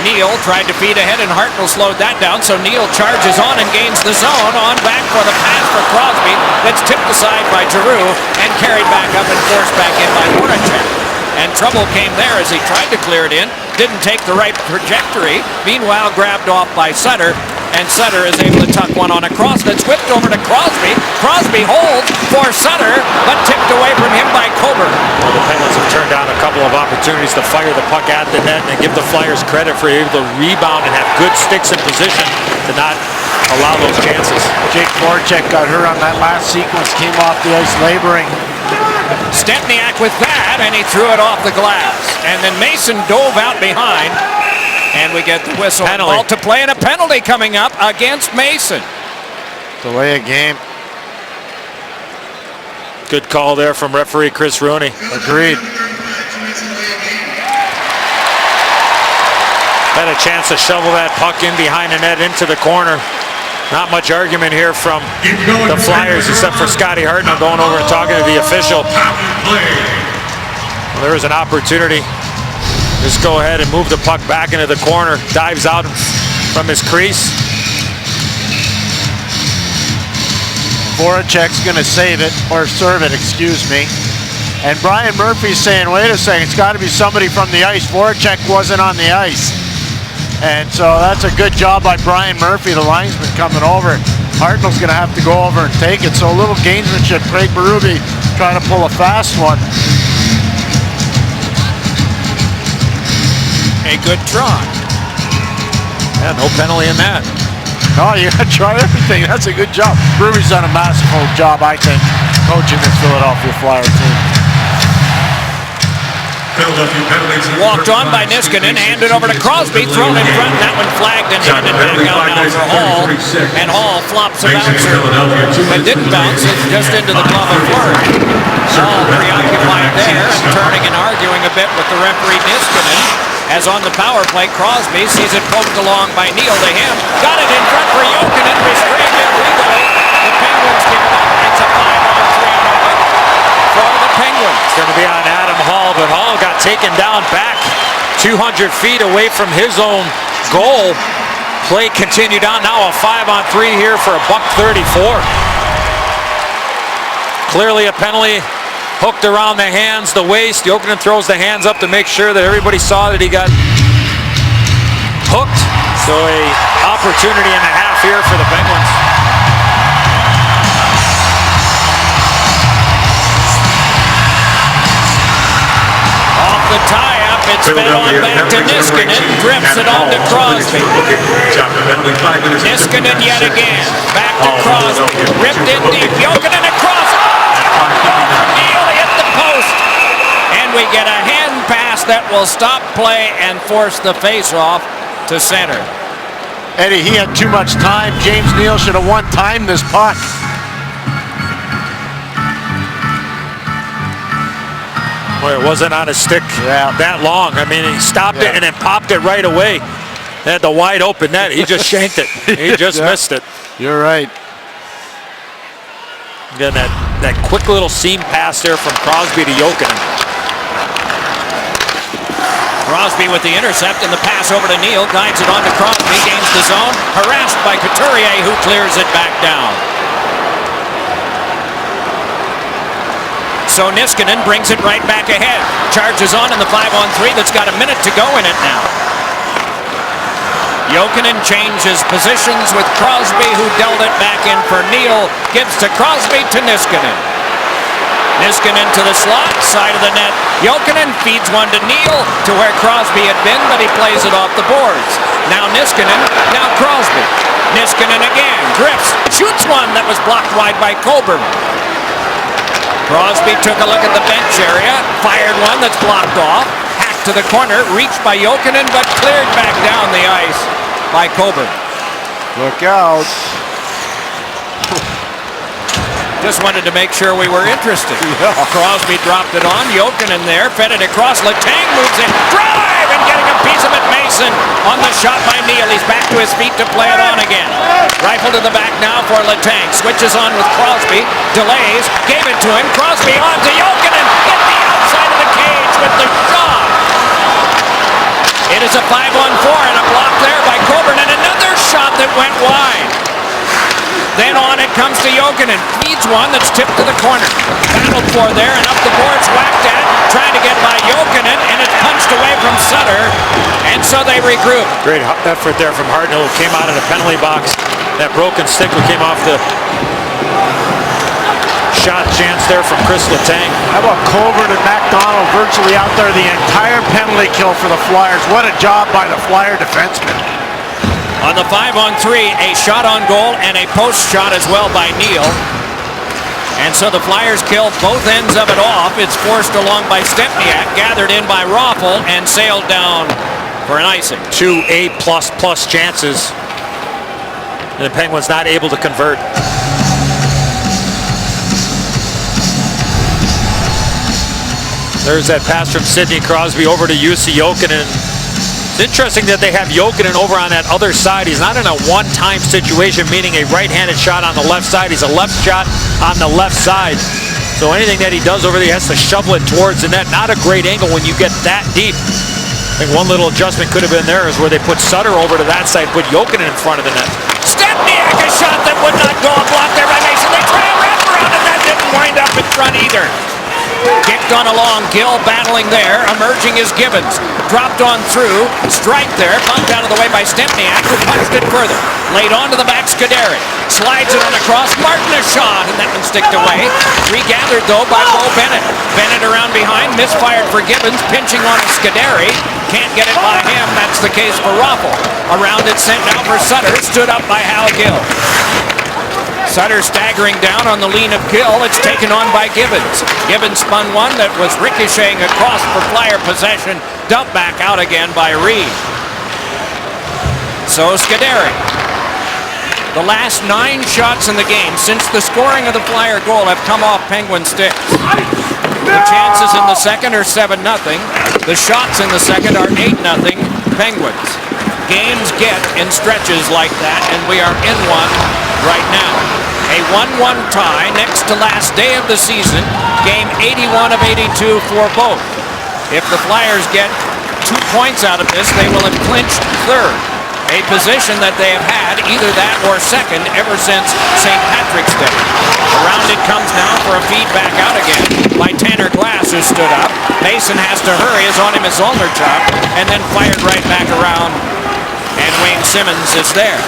Neal tried to feed ahead, and Hartnell slowed that down, so Neal charges on and gains the zone. On back for the pass for Crosby. That's tipped aside by Giroux and carried back up and forced back in by Voracek. And trouble came there as he tried to clear it in. Didn't take the right trajectory. Meanwhile, grabbed off by Sutter. And Sutter is able to tuck one on across. That's whipped over to Crosby. Crosby holds for Sutter, but tipped away from him by Coburn. Well, the Penguins have turned down a couple of opportunities to fire the puck at the net and give the Flyers credit for able to rebound and have good sticks in position to not allow those chances. Jake Voracek got hurt on that last sequence, came off the ice laboring. Stempniak with that, and he threw it off the glass. And then Mason dove out behind. And we get the whistle and ball to play, and a penalty coming up against Mason. Delay a game. Good call there from referee Chris Rooney. Agreed. Had a chance to shovel that puck in behind the net into the corner. Not much argument here from the Flyers except for Scotty Hartnell going over and talking to the official. Well, there was an opportunity. Just go ahead and move the puck back into the corner. Dives out from his crease. Voracek's going to save it, or serve it, excuse me. And Brian Murphy's saying, wait a second, it's got to be somebody from the ice. Voracek wasn't on the ice. And so that's a good job by Brian Murphy, the linesman coming over. Hartnell's going to have to go over and take it. So a little gamesmanship. Craig Berube trying to pull a fast one. A good try. Yeah, no penalty in that. Oh, you got to try everything. That's a good job. Berube's done a masterful job, I think, coaching this Philadelphia Flyers team. Walked on by Niskanen, handed over to Crosby, thrown in front, and that one flagged and handed back out now for Hall. And Hall flops a bouncer, but didn't bounce, it's just into the glove of Fleury. Hall preoccupied there and turning and arguing a bit with the referee Niskanen. As on the power play, Crosby sees it poked along by Neal to him. Got it in front for Jokinen, restrained illegally. The Penguins give it up. It's a 5-on-3 number for the Penguins. It's going to be on Adam Hall, but Hall got taken down back 200 feet away from his own goal. Play continued on. Now a 5-on-3 here for $1.34. Clearly a penalty. Hooked around the hands, the waist. Jokinen throws the hands up to make sure that everybody saw that he got hooked. So a opportunity and a half here for the Penguins. It's fed on back to Niskanen. Drifts it on to Crosby. Niskanen yet again. Back to Crosby. Ripped in deep. Jokinen across. Neal hit the post. And we get a hand pass that will stop play and force the face-off to center. Eddie, he had too much time. James Neal should have one-timed this puck. Well, it wasn't on his stick that long. I mean, he stopped it and then popped it right away. They had the wide open net. He just shanked it. He just missed it. You're right. Again, that quick little seam pass there from Crosby to Jokinen. Crosby with the intercept and the pass over to Neal. Guides it on to Crosby. Gains the zone. Harassed by Couturier, who clears it back down. So Niskanen brings it right back ahead. Charges on in the 5-on-3 that's got a minute to go in it now. Jokinen changes positions with Crosby, who dealt it back in for Neal. Gives to Crosby to Niskanen. Niskanen to the slot, side of the net. Jokinen feeds one to Neal to where Crosby had been, but he plays it off the boards. Now Niskanen, now Crosby. Niskanen again, drifts, shoots one that was blocked wide by Coburn. Crosby took a look at the bench area, fired one that's blocked off, hacked to the corner, reached by Jokinen, but cleared back down the ice by Coburn. Look out. Just wanted to make sure we were interested. Crosby dropped it on, Jokinen there, fed it across, Letang moves in, drive, and getting a piece of it, Mason, on the shot by Neal. He's back to his feet to play it on again. Rifle to the back now for Letang, switches on with Crosby, delays, gave it to him, Crosby on to Jokinen, hit the outside of the cage with the shot. It is a 5-on-4 and a block there by Coburn, and another shot that went wide. Then on it comes to Jokinen. Feeds one that's tipped to the corner. Battled for there and up the boards, whacked at. Trying to get by Jokinen, and it's punched away from Sutter. And so they regroup. Great effort there from Hartnell, who came out of the penalty box. That broken stick who came off the shot chance there from Chris Letang. How about Coburn and McDonald virtually out there the entire penalty kill for the Flyers? What a job by the Flyer defenseman. On the 5-on-3, a shot on goal and a post shot as well by Neal. And so the Flyers kill both ends of it off. It's forced along by Stempniak, gathered in by Raffl, and sailed down for an icing. 2 A++ chances. And the Penguins not able to convert. There's that pass from Sidney Crosby over to Jussi Jokinen. It's interesting that they have Jokinen over on that other side. He's not in a one-time situation, meaning a right-handed shot on the left side. He's a left shot on the left side. So anything that he does over there, he has to shovel it towards the net. Not a great angle when you get that deep. I think one little adjustment could have been there is where they put Sutter over to that side, put Jokinen in front of the net. Stempniak, a shot that would not go, blocked there by Mason. They try a wraparound, and that didn't wind up in front either. Kicked on along, Gill battling there, emerging is Gibbons. Dropped on through, strike there, bumped out of the way by Stempniak, who punched it further. Laid on to the back, Scuderi. Slides it on across, Martin a shot, and that one sticked away. Regathered though by Bo Bennett. Bennett around behind, misfired for Gibbons, pinching on Scuderi. Can't get it by him, that's the case for Raffl. Around it sent now for Sutter, stood up by Hal Gill. Sutter staggering down on the lean of Gill. It's taken on by Gibbons. Gibbons spun one that was ricocheting across for Flyer possession. Dumped back out again by Reed. So Scuderi. The last 9 shots in the game since the scoring of the Flyer goal have come off Penguin sticks. The chances in the second are 7-0. The shots in the second are 8-0 Penguins. Games get in stretches like that, and we are in one right now. A 1-1 tie next to last day of the season. Game 81 of 82 for both. If the Flyers get 2 points out of this, they will have clinched third. A position that they have had, either that or second, ever since St. Patrick's Day. Around it comes now for a feedback out again by Tanner Glass, who stood up. Mason has to hurry, is on him as Zolnerchuk, and then fired right back around. And Wayne Simmons is there.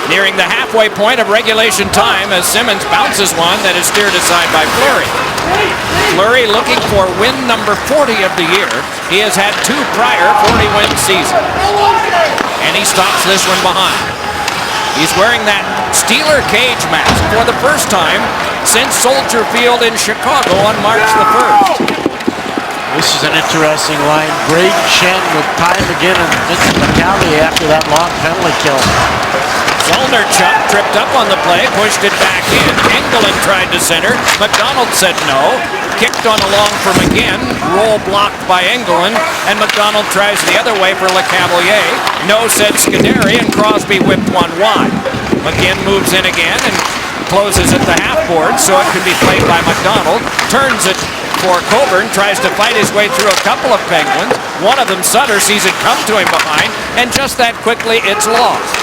Nearing the halfway point of regulation time as Simmons bounces one that is steered aside by Fleury. Fleury looking for win number 40 of the year. He has had 2 prior 40-win seasons. And he stops this one behind. He's wearing that Steeler cage mask for the first time since Soldier Field in Chicago on March the 1st. This is an interesting line. Braden Shen with time again and Vincent McCallie after that long penalty kill. Zolnarchuk tripped up on the play, pushed it back in. Engelland tried to center. McDonald said no. Kicked on along for McGinn. Roll blocked by Engelland. And McDonald tries the other way for LeCavalier. No, said Scuderi, and Crosby whipped one wide. McGinn moves in again and closes at the half board so it can be played by McDonald. Turns it for Coburn, tries to fight his way through a couple of Penguins. One of them, Sutter, sees it come to him behind, and just that quickly, it's lost.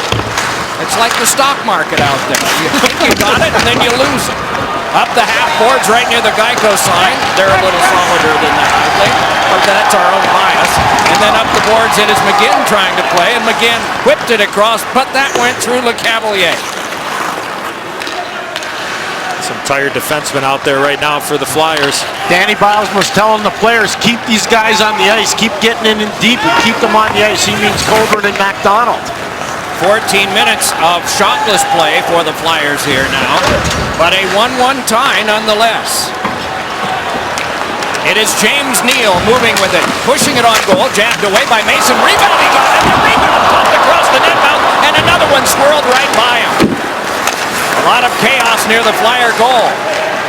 It's like the stock market out there. You think you got it, and then you lose it. Up the half boards right near the Geico sign. They're a little solider than that, I think, but that's our own bias. And then up the boards, it is McGinn trying to play, and McGinn whipped it across, but that went through LeCavalier. Some tired defensemen out there right now for the Flyers. Danny Biles was telling the players, keep these guys on the ice, keep getting in deep and keep them on the ice. He means Coburn and McDonald. 14 minutes of shotless play for the Flyers here now, but a 1-1 tie nonetheless. It is James Neal moving with it, pushing it on goal, jabbed away by Mason, rebounding on it, the rebound popped across the net mouth, and another one swirled right by him. A lot of chaos near the Flyer goal.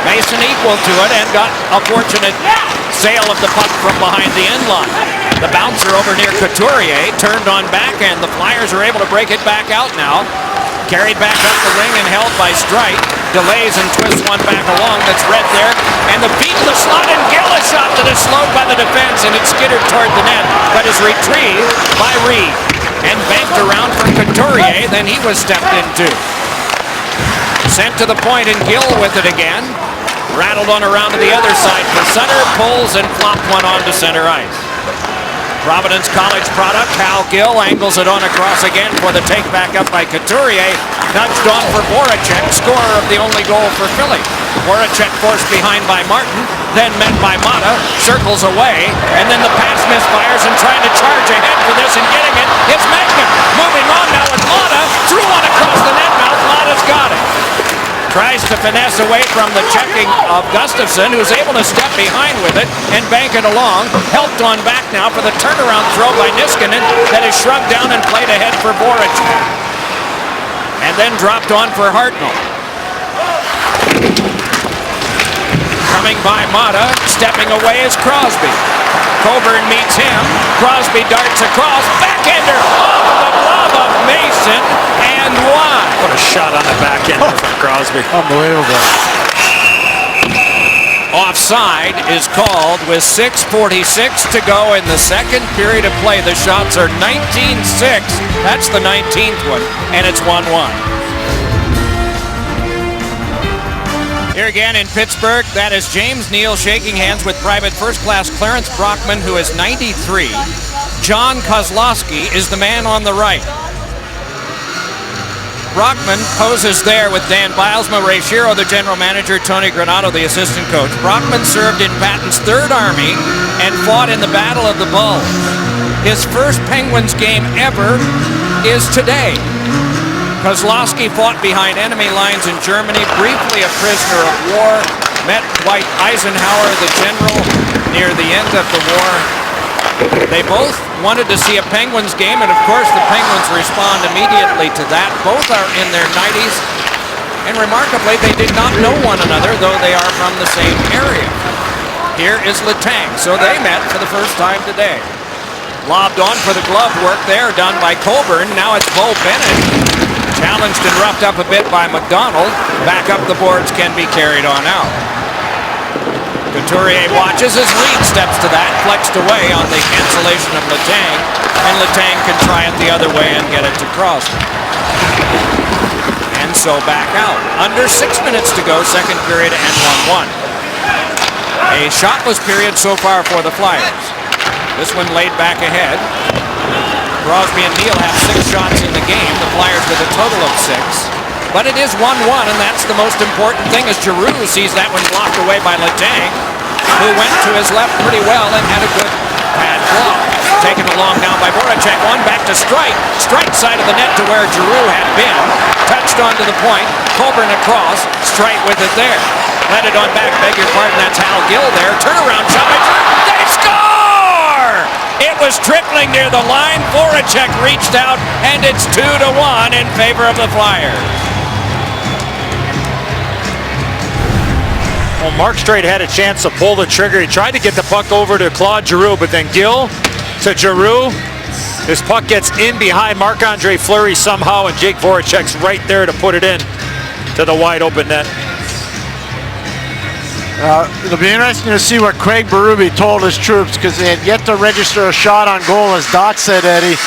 Mason equal to it and got a fortunate sail of the puck from behind the end line. The bouncer over near Couturier turned on backhand. The Flyers are able to break it back out now. Carried back up the wing and held by Streit. Delays and twists one back along. That's red there. And the beat in the slot, and Gill is shot that is slowed by the defense, and it's skittered toward the net, but is retrieved by Reed. And banked around for Couturier, then he was stepped into. Sent to the point, and Gill with it again. Rattled on around to the other side for Sutter. Pulls and flopped one onto center ice. Providence College product. Hal Gill angles it on across again for the take back up by Couturier. Nudged on for Voracek, scorer of the only goal for Philly. Voracek forced behind by Martin, then met by Mata, circles away, and then the pass misfires, and trying to charge ahead for this and getting it. It's Magnum moving on now with Mata. Threw one across the net mouth. Mata's got it. Tries to finesse away from the checking of Gustafsson, who's able to step behind with it and bank it along. Helped on back now for the turnaround throw by Niskanen that is shrugged down and played ahead for Voracek. And then dropped on for Hartnell. Coming by Mata, stepping away is Crosby. Coburn meets him. Crosby darts across. Backhander off of the glove of Mason, and one. What a shot on the backhand from Crosby. Unbelievable. Offside is called with 6:46 to go in the second period of play. The shots are 19-6. That's the 19th one, and it's 1-1. Here again in Pittsburgh, that is James Neal shaking hands with Private First Class Clarence Brockman, who is 93. John Kozlowski is the man on the right. Brockman poses there with Dan Bilesma, Ray Shero, the general manager, Tony Granato, the assistant coach. Brockman served in Patton's Third Army and fought in the Battle of the Bulge. His first Penguins game ever is today. Kozlowski fought behind enemy lines in Germany, briefly a prisoner of war, met Dwight Eisenhower, the general, near the end of the war. They both wanted to see a Penguins game, and of course the Penguins respond immediately to that. Both are in their 90s, and remarkably they did not know one another, though they are from the same area. Here is Letang, so they met for the first time today. Lobbed on for the glove work there, done by Coburn. Now it's Bo Bennett. Challenged and roughed up a bit by McDonald. Back up the boards can be carried on out. Couturier watches as Reed steps to that, flexed away on the cancellation of Letang, and Letang can try it the other way and get it to Crosby. And so back out. Under 6 minutes to go, second period, and 1-1. A shotless period so far for the Flyers. This one laid back ahead. Crosby and Neal have 6 shots in the game. The Flyers with a total of 6. but it is 1-1, and that's the most important thing as Giroux sees that one blocked away by Letang, who went to his left pretty well and had a good pad block. Taken along now by Voracek. One back to Streit. Streit side of the net to where Giroux had been. Touched onto the point. Coburn across. Streit with it there. Let it on back. Beg your pardon. That's Hal Gill there. Turnaround shot by Giroux. They score! It was trickling near the line. Voracek reached out, and it's 2-1 in favor of the Flyers. Well, Mark Streit had a chance to pull the trigger. He tried to get the puck over to Claude Giroux, but then Gill to Giroux. This puck gets in behind Marc-Andre Fleury somehow, and Jake Voracek's right there to put it in to the wide open net. It'll be interesting to see what Craig Berube told his troops, because they had yet to register a shot on goal, as Dot said, Eddie.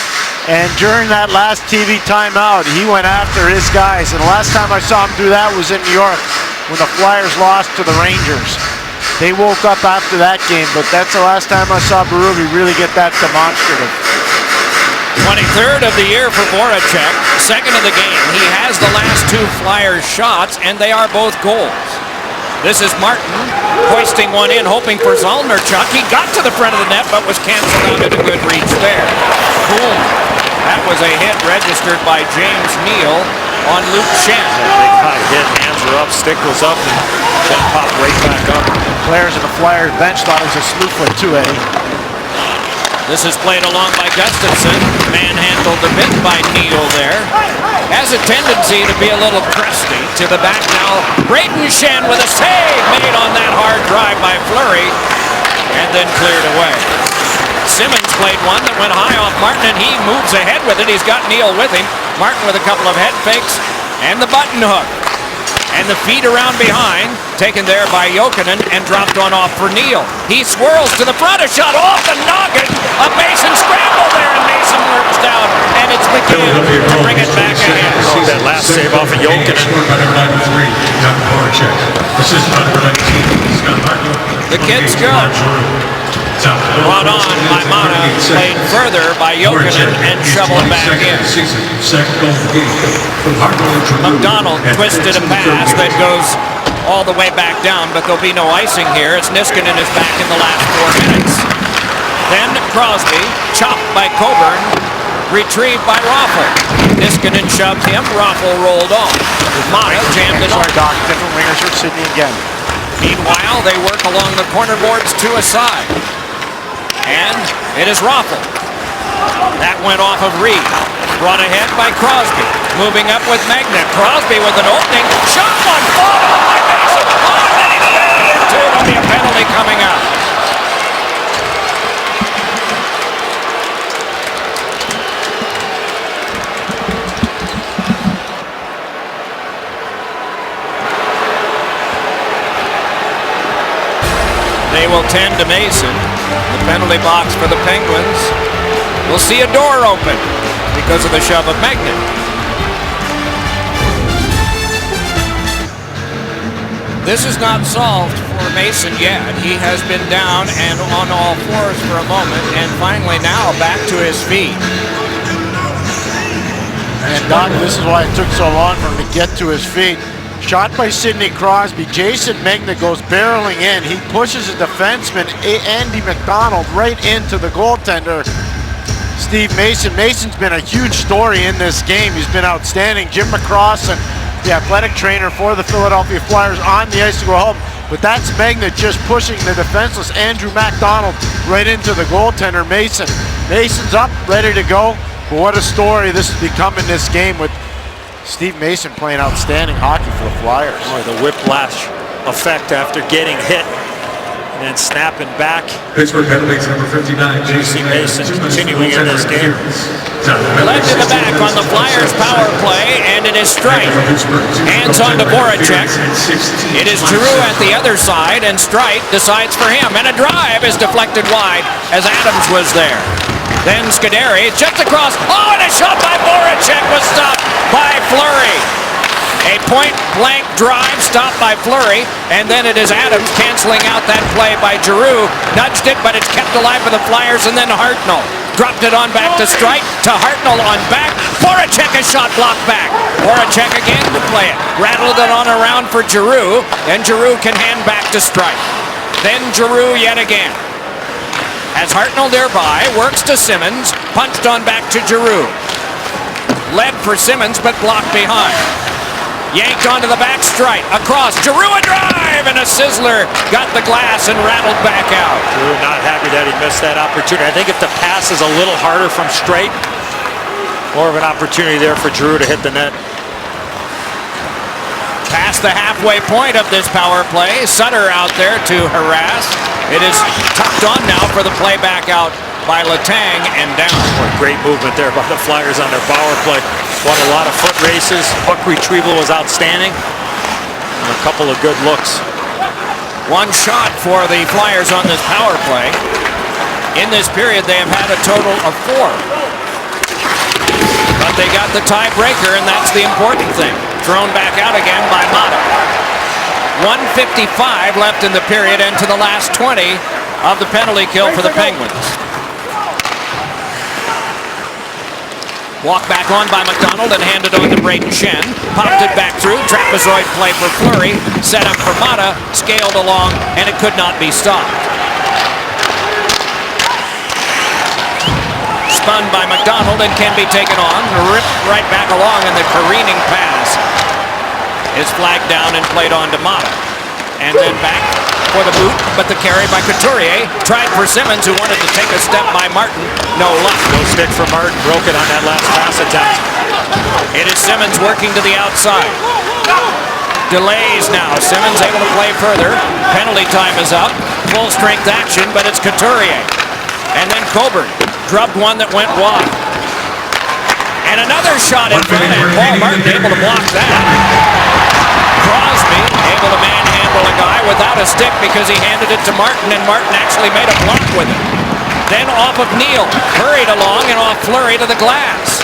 And during that last TV timeout, he went after his guys. And the last time I saw him do that was in New York, when the Flyers lost to the Rangers. They woke up after that game, but that's the last time I saw Berube really get that demonstrative. 23rd of the year for Voracek, second of the game. He has the last two Flyers shots, and they are both goals. This is Martin hoisting one in, hoping for Zalnarchuk. He got to the front of the net, but was canceled out at a good reach there. Boom. That was a hit registered by James Neal on Luke Schenn. Big high hit, hands were up, stick was up, and Schenn popped right back up. Players on the Flyers bench thought it was a slew foot too, Eddie. This is played along by Gustafsson. Manhandled a bit by Neal there. Has a tendency to be a little crusty. To the back now. Brayden Schenn with a save made on that hard drive by Fleury. And then cleared away. Simmons played one that went high off Martin, and he moves ahead with it. He's got Neal with him. Martin with a couple of head fakes and the button hook. And the feed around behind, taken there by Jokinen and dropped on off for Neal. He swirls to the front, a shot off the noggin. A Mason scramble there, and Mason lurks down. And it's McGinn to bring it back ahead. See that last save off of Jokinen. The kid's good. Brought on by Mana, played further by Jokinen and shoveled back in. McDonald twisted a pass that goes all the way back down, but there'll be no icing here as Niskanen is back in the last 4 minutes. Then Crosby, chopped by Coburn, retrieved by Raffl. Niskanen shoved him, Raffl rolled off. Mana jammed it on. Sorry, Doc, different wingers for Sydney again. Meanwhile, they work along the corner boards to a side. And it is Raffl. That went off of Reed. Brought ahead by Crosby. Moving up with Magnet. Crosby with an opening. Shot one. Fought on by Mason. Oh, and then he's buried in two. There'll be a penalty coming up. They will tend to Mason. The penalty box for the Penguins. We'll see a door open because of the shove of Magnet. This is not solved for Mason yet. He has been down and on all fours for a moment, and finally now back to his feet. And Doc, this is why it took so long for him to get to his feet. Shot by Sidney Crosby. Jason Magnet goes barreling in. He pushes a defenseman, Andy McDonald, right into the goaltender, Steve Mason. Mason's been a huge story in this game. He's been outstanding. Jim McCrossan, the athletic trainer for the Philadelphia Flyers, on the ice to go home. But that's Magnet just pushing the defenseless Andrew McDonald right into the goaltender, Mason. Mason's up, ready to go. But what a story this has become in this game, with Steve Mason playing outstanding hockey for the Flyers. Boy, the whiplash effect after getting hit and then snapping back. Pittsburgh penalties number 59. J.C. Mason continuing in this game. Led to the back on the Flyers power play, and it is Streit. Hands on to Voracek. It is Giroux at the other side, and Streit decides for him. And a drive is deflected wide as Adams was there. Then Scuderi just across. Oh, and a shot by Voracek was stopped by Fleury. A point-blank drive stopped by Fleury, and then it is Adams canceling out that play by Giroux. Nudged it, but it's kept alive for the Flyers, and then Hartnell dropped it on back to Strite, to Hartnell on back. Voracek a shot blocked back. Voracek again to play it. Rattled it on around for Giroux, and Giroux can hand back to Strite. Then Giroux yet again. As Hartnell nearby, works to Simmons, punched on back to Giroux. Led for Simmons, but blocked behind. Yanked onto the back, Strite, across, Giroux a drive, and a sizzler got the glass and rattled back out. Giroux not happy that he missed that opportunity. I think if the pass is a little harder from Strite, more of an opportunity there for Giroux to hit the net. Past the halfway point of this power play, Sutter out there to harass. It is tucked on now for the play back out by Letang and down. Boy, great movement there by the Flyers on their power play. Won a lot of foot races. Puck retrieval was outstanding. And a couple of good looks. One shot for the Flyers on this power play. In this period, they have had a total of 4. But they got the tiebreaker, and that's the important thing. Thrown back out again by Mata. 1:55 left in the period, and to the last 20 of the penalty kill for the Penguins. Walked back on by McDonald and handed on to Braden Shen. Popped it back through. Trapezoid play for Fleury. Set up for Mata. Scaled along, and it could not be stopped. Spun by McDonald and can be taken on. Ripped right back along, and the careening pass is flagged down and played on to Mata. And then back for the boot, but the carry by Couturier. Tried for Simmons, who wanted to take a step by Martin. No luck. No stick for Martin. Broke it on that last pass attempt. It is Simmons working to the outside. Delays now. Simmons able to play further. Penalty time is up. Full strength action, but it's Couturier. And then Coburn drubbed one that went wide. And another shot in front, and Paul Martin able to block that. Crosby able to manhandle a guy without a stick because he handed it to Martin, and Martin actually made a block with it. Then off of Neal, hurried along and off Fleury to the glass.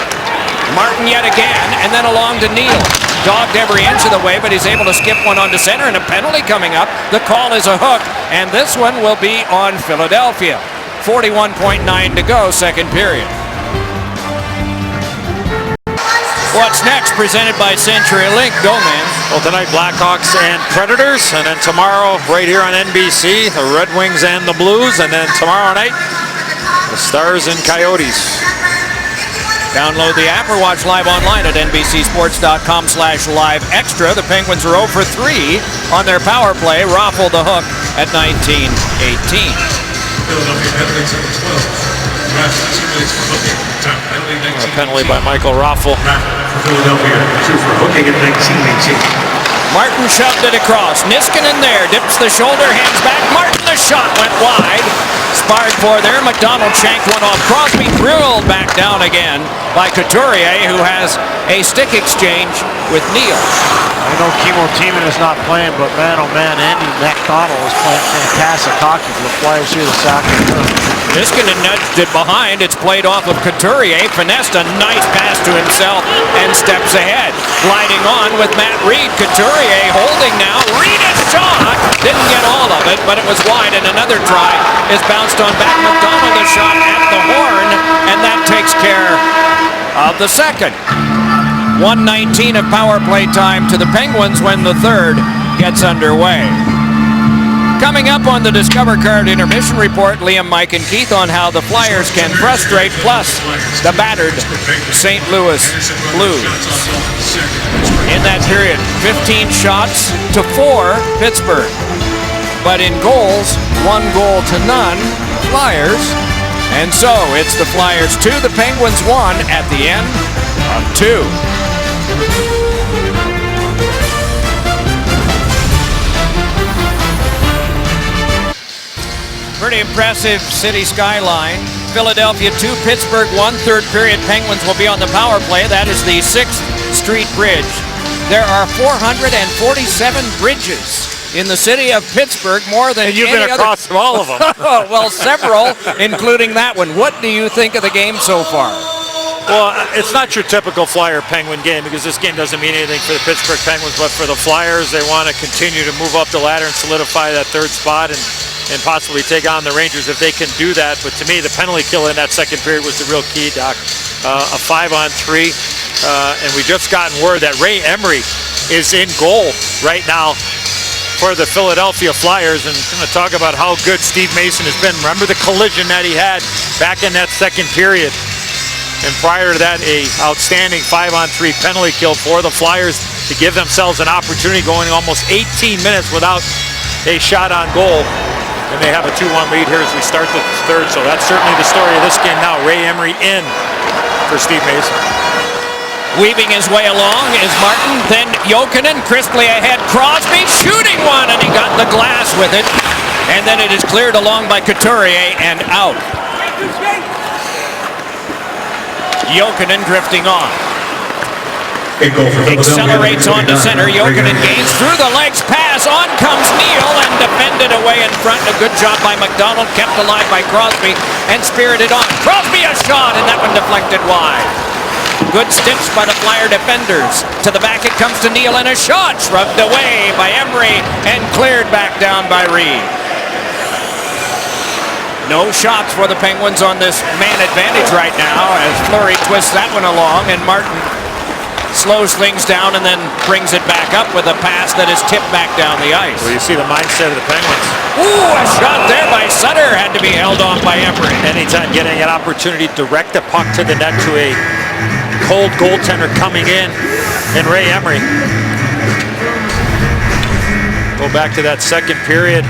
Martin yet again, and then along to Neal. Dogged every inch of the way, but he's able to skip one onto center, and a penalty coming up. The call is a hook, and this one will be on Philadelphia. 41.9 to go, second period. What's next? Presented by CenturyLink. Go, man. Well, tonight, Blackhawks and Predators. And then tomorrow, right here on NBC, the Red Wings and the Blues. And then tomorrow night, the Stars and Coyotes. Download the app or watch live online at NBCSports.com/live extra. The Penguins are 0 for 3 on their power play. Raffle the hook at 19:18. Philadelphia penalties at 12. Last 2 minutes for hooking. Time penalty 19. A penalty by Michael Raffl. For Philadelphia, 2 for hooking at 19:18. Martin shoved it across. Niskanen there, dips the shoulder, hands back. Martin, the shot went wide. Sparred for there. McDonald shanked one off. Crosby drilled back down again by Couturier, who has a stick exchange with Neal. I know Kimmo Timonen is not playing, but man, oh man, Andy McDonald is playing fantastic hockey for the Flyers here this afternoon. Niskanen nudged it behind. It's played off of Couturier. Finessed a nice pass to himself and steps ahead. Gliding on with Matt Reed. Couturier holding now. Reed a shot. Didn't get all of it, but it was wide, and another try is bounced on back. McDonald a shot at the horn, and that takes care of the second. 1:19 of power play time to the Penguins when the third gets underway. Coming up on the Discover Card Intermission Report, Liam, Mike, and Keith on how the Flyers can frustrate, plus the battered St. Louis Blues. In that period, 15 shots to 4 Pittsburgh. But in goals, 1 goal to none, Flyers. And so it's the Flyers 2, the Penguins 1 at the end of 2. Pretty impressive city skyline. Philadelphia 2, Pittsburgh 1. Third period, Penguins will be on the power play. That is the 6th Street Bridge. There are 447 bridges in the city of Pittsburgh, more than And you've been across all of them. Well, several, including that one. What do you think of the game so far? Well, it's not your typical Flyer-Penguin game because this game doesn't mean anything for the Pittsburgh Penguins, but for the Flyers, they want to continue to move up the ladder and solidify that third spot. And and possibly take on the Rangers if they can do that. But to me, the penalty kill in that second period was the real key, Doc. A 5-on-3, and we just gotten word that Ray Emery is in goal right now for the Philadelphia Flyers, and going to talk about how good Steve Mason has been. Remember the collision that he had back in that second period, and prior to that, a outstanding 5-on-3 penalty kill for the Flyers to give themselves an opportunity, going almost 18 minutes without a shot on goal. And they have a 2-1 lead here as we start the third. So that's certainly the story of this game now. Ray Emery in for Steve Mason. Weaving his way along is Martin, then Jokinen, crisply ahead, Crosby shooting one, and he got the glass with it. And then it is cleared along by Couturier and out. Jokinen drifting on. Accelerates onto center. Jokinen gains through the legs, pass, on comes Neal and defended away in front. A good job by McDonald, kept alive by Crosby and spirited on. Crosby a shot, and that one deflected wide. Good sticks by the Flyer defenders. To the back it comes to Neal, and a shot shrugged away by Emery and cleared back down by Reed. No shots for the Penguins on this man advantage right now as Fleury twists that one along, and Martin slows things down and then brings it back up with a pass that is tipped back down the ice. Well, you see the mindset of the Penguins. Ooh, a shot there by Sutter, had to be held off by Emery. Anytime getting an opportunity to direct the puck to the net to a cold goaltender coming in, and Ray Emery. Go back to that second period.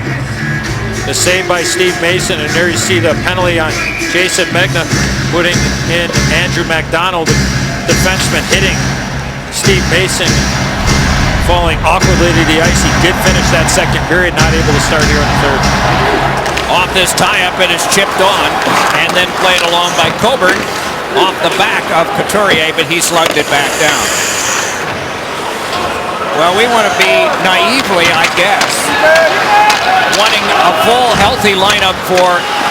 The save by Steve Mason, and there you see the penalty on Jason Megna, putting in Andrew McDonald, the defenseman, hitting Steve Mason, falling awkwardly to the ice. He did finish that second period, not able to start here in the third. Off this tie-up, it is chipped on and then played along by Coburn off the back of Couturier, but he slugged it back down. Well, we want to be naively, I guess, wanting a full, healthy lineup for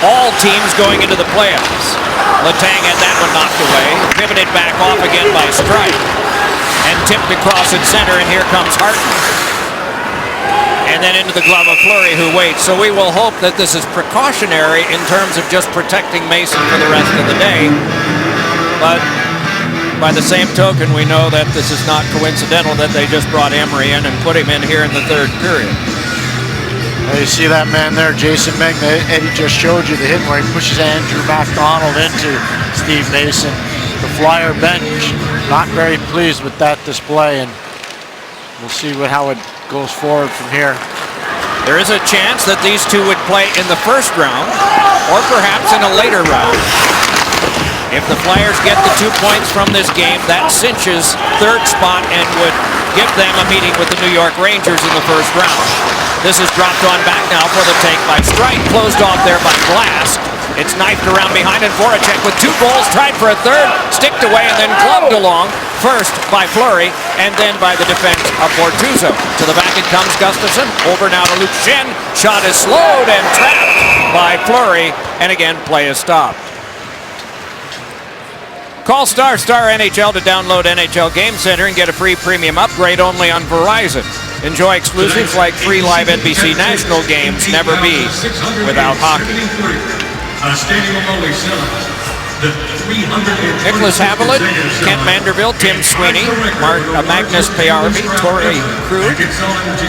all teams going into the playoffs. Letang had that one knocked away, pivoted back off again by Strike, and tipped across at center, and here comes Harton. And then into the glove of Fleury, who waits. So we will hope that this is precautionary in terms of just protecting Mason for the rest of the day. But by the same token, we know that this is not coincidental that they just brought Emery in and put him in here in the third period. Well, you see that man there, Jason Megna. Eddie just showed you the hit where he pushes Andrew McDonald into Steve Mason. The Flyer bench not very pleased with that display, and we'll see how it goes forward from here. There is a chance that these two would play in the first round or perhaps in a later round. If the Flyers get the 2 points from this game, that cinches third spot and would give them a meeting with the New York Rangers in the first round. This is dropped on back now for the take by Strike, closed off there by Glass. It's knifed around behind, and Voracek with 2 goals, tried for a third, sticked away and then gloved along, first by Fleury and then by the defense of Bortuzzo. To the back it comes Gustafsson, over now to Luke Schenn. Shot is slowed and trapped by Fleury, and again play is stopped. Call Star NHL to download NHL Game Center and get a free premium upgrade only on Verizon. Enjoy exclusives like free live NBC national games. Never be without hockey. Nicholas Haviland, Kent Manderville, Tim Sweeney, Magnus Pajärvi, Torrey Krug,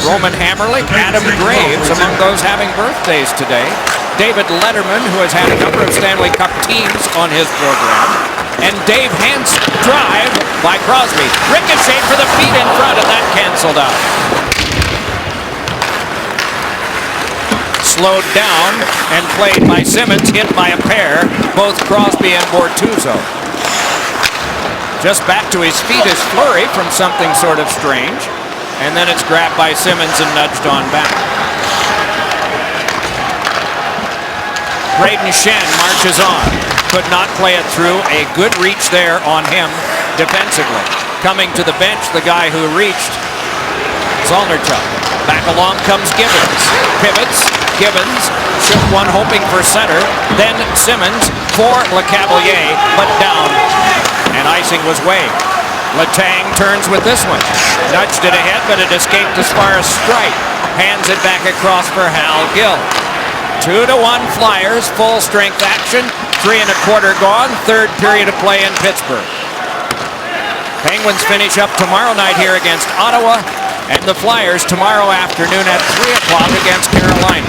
Roman Hammerlich, Adam Graves, among those having birthdays today. David Letterman, who has had a number of Stanley Cup teams on his program. And Dave Hansen, drive by Crosby. Ricochet for the feet in front, and that canceled out. Slowed down and played by Simmons, hit by a pair, both Crosby and Bortuzzo. Just back to his feet is Fleury from something sort of strange, and then it's grabbed by Simmons and nudged on back. Brayden Schenn marches on, could not play it through. A good reach there on him defensively. Coming to the bench, the guy who reached, Zolnarchuk. Back along comes Gibbons. Pivots, Gibbons, shook one hoping for center. Then Simmons for LeCavalier, but down. And icing was waived. Letang turns with this one. Nudged it ahead, but it escaped as far as Strike. Hands it back across for Hal Gill. 2-1 Flyers, full strength action. 3 1/4 gone. Third period of play in Pittsburgh. Penguins finish up tomorrow night here against Ottawa, and the Flyers tomorrow afternoon at 3 o'clock against Carolina.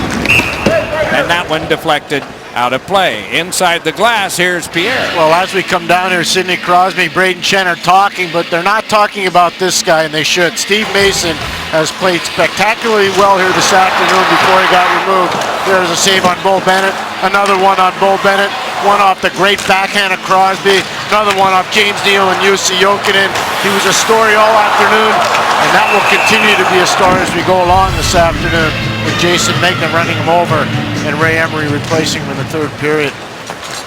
And that one deflected out of play. Inside the glass, here's Pierre. Well, as we come down here, Sidney Crosby, Braden Shen are talking, but they're not talking about this guy, and they should. Steve Mason has played spectacularly well here this afternoon before he got removed. There's a save on Bo Bennett, another one on Bo Bennett, one off the great backhand of Crosby, another one off James Neal and Jussi Jokinen. He was a story all afternoon, and that will continue to be a story as we go along this afternoon, with Jason Megna running him over and Ray Emery replacing him in the third period.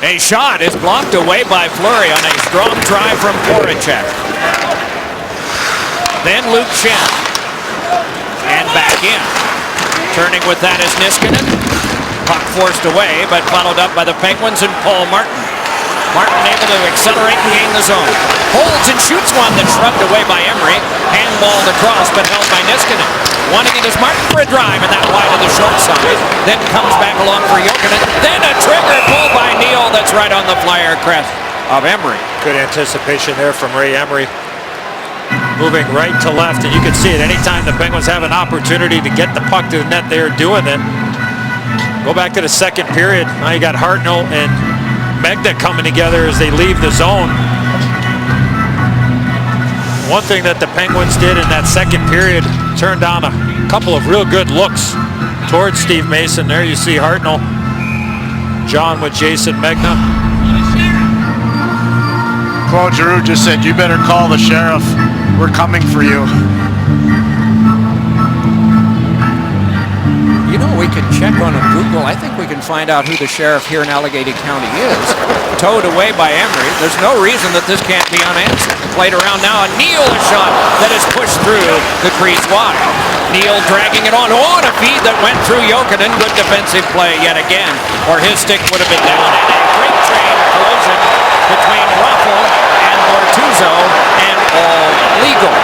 A shot is blocked away by Fleury on a strong try from Voracek. Then Luke Schenn. And back in. Turning with that is Niskanen. Puck forced away, but followed up by the Penguins and Paul Martin. Martin able to accelerate and gain the zone. Holds and shoots one that's shrugged away by Emery. Handballed across, but held by Niskanen. Wanting it is Martin for a drive, and that wide of the short side. Then comes back along for Jokinen. Then a trigger pull by Neal that's right on the Flyer crest of Emery. Good anticipation there from Ray Emery. Moving right to left, and you can see it anytime the Penguins have an opportunity to get the puck to the net, they are doing it. Go back to the second period. Now you got Hartnell and Megna coming together as they leave the zone. One thing that the Penguins did in that second period, turned on a couple of real good looks towards Steve Mason. There you see Hartnell, John with Jason Megna. Claude Giroux just said, "You better call the sheriff. We're coming for you." You know, we could check on a Google. I think we can find out who the sheriff here in Allegheny County is. Towed away by Emery. There's no reason that this can't be unanswered. Played around now, and Neal a shot that is pushed through the crease wide. Neal dragging it on. Oh, and a feed that went through Jokinen. Good defensive play yet again, or his stick would have been down. And a great train collision between Raffl and Bortuzzo, and all legal.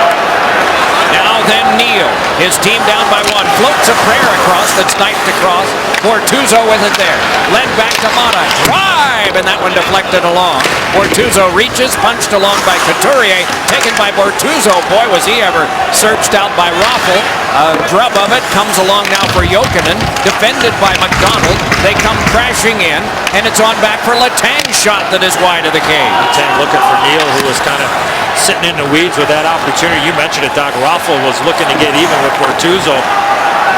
Now then Neal, his team down by one, floats a prayer across that's knifed across. Bortuzzo with it there. Led back to Mata. Drive! And that one deflected along. Bortuzzo reaches, punched along by Couturier. Taken by Bortuzzo. Boy, was he ever searched out by Raffl. A drub of it comes along now for Jokinen. Defended by McDonald. They come crashing in. And it's on back for Letang's shot that is wide of the cage. Letang looking for Neal, who was kind of sitting in the weeds with that opportunity. You mentioned it, Doc. Raffl was looking to get even with Bortuzzo.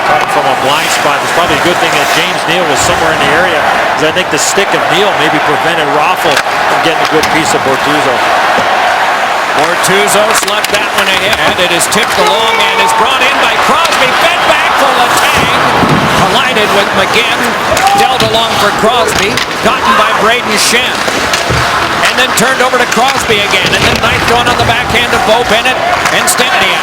Caught him from a blind spot. It's probably a good thing that James Neal was somewhere in the area, because I think the stick of Neal maybe prevented Raffl from getting a good piece of Bortuzzo. Bortuzzo slugged that one ahead. It is tipped along and is brought in by Crosby. Fed back for Letang. Collided with McGinn. Dealt along for Crosby. Gotten by Braden Shen. And then turned over to Crosby again. And then knifed on the backhand of Bo Bennett and Stempniak.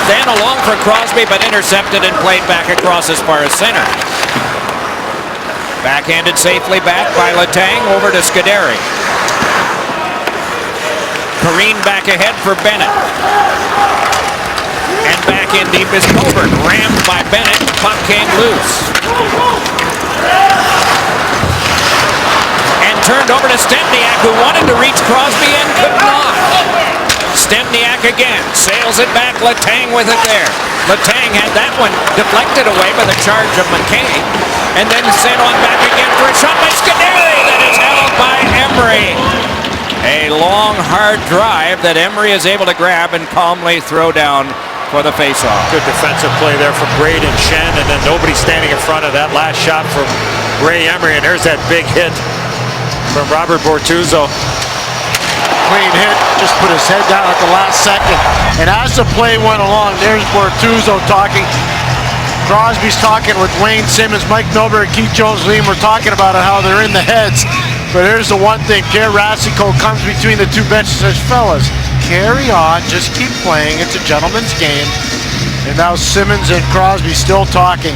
Then along for Crosby, but intercepted and played back across as far as center. Backhanded safely back by Letang over to Scuderi. Kareen back ahead for Bennett. And back in deep is Coburn. Rammed by Bennett. Puck came loose. And turned over to Stempniak, who wanted to reach Crosby and could not. Stempniak again. Sails it back. Letang with it there. Letang had that one deflected away by the charge of McKay. And then sent on back again for a shot by Scuderi that is held by Emery. A long, hard drive that Emery is able to grab and calmly throw down for the faceoff. Good defensive play there from Braden Shen, and then nobody standing in front of that last shot from Ray Emery. And there's that big hit from Robert Bortuzzo. Clean hit, just put his head down at the last second. And as the play went along, there's Bortuzzo talking. Crosby's talking with Wayne Simmons, Mike Milbury, Keith Jones-Leam were talking about how they're in the heads. But here's the one thing, Pierre Racicot comes between the two benches and says, "Fellas, carry on, just keep playing, it's a gentleman's game." And now Simmons and Crosby still talking.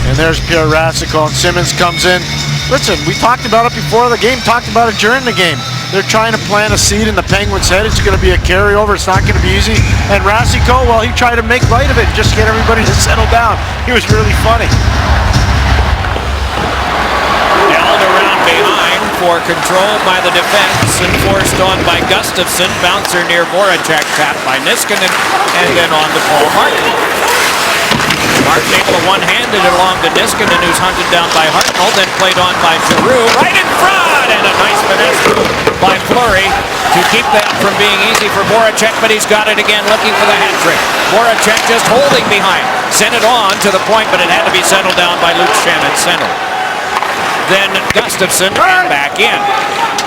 And there's Pierre Racicot, and Simmons comes in. Listen, we talked about it before the game, talked about it during the game. They're trying to plant a seed in the Penguins' head. It's going to be a carryover. It's not going to be easy. And Rasico, well, he tried to make light of it, just get everybody to settle down. He was really funny. Held around behind for control by the defense and forced on by Gustafsson. Bouncer near Voracek, tapped by Niskanen, and then on to Paul Martin. Martin able to one-hand it along to Niskanen, who's hunted down by Hartnell, then played on by Giroux. Right in front, and a nice finesse by Fleury to keep that from being easy for Voracek, but he's got it again, looking for the hat trick. Voracek just holding behind. Sent it on to the point, but it had to be settled down by Luke Schenn at center. Then Gustafsson and back in.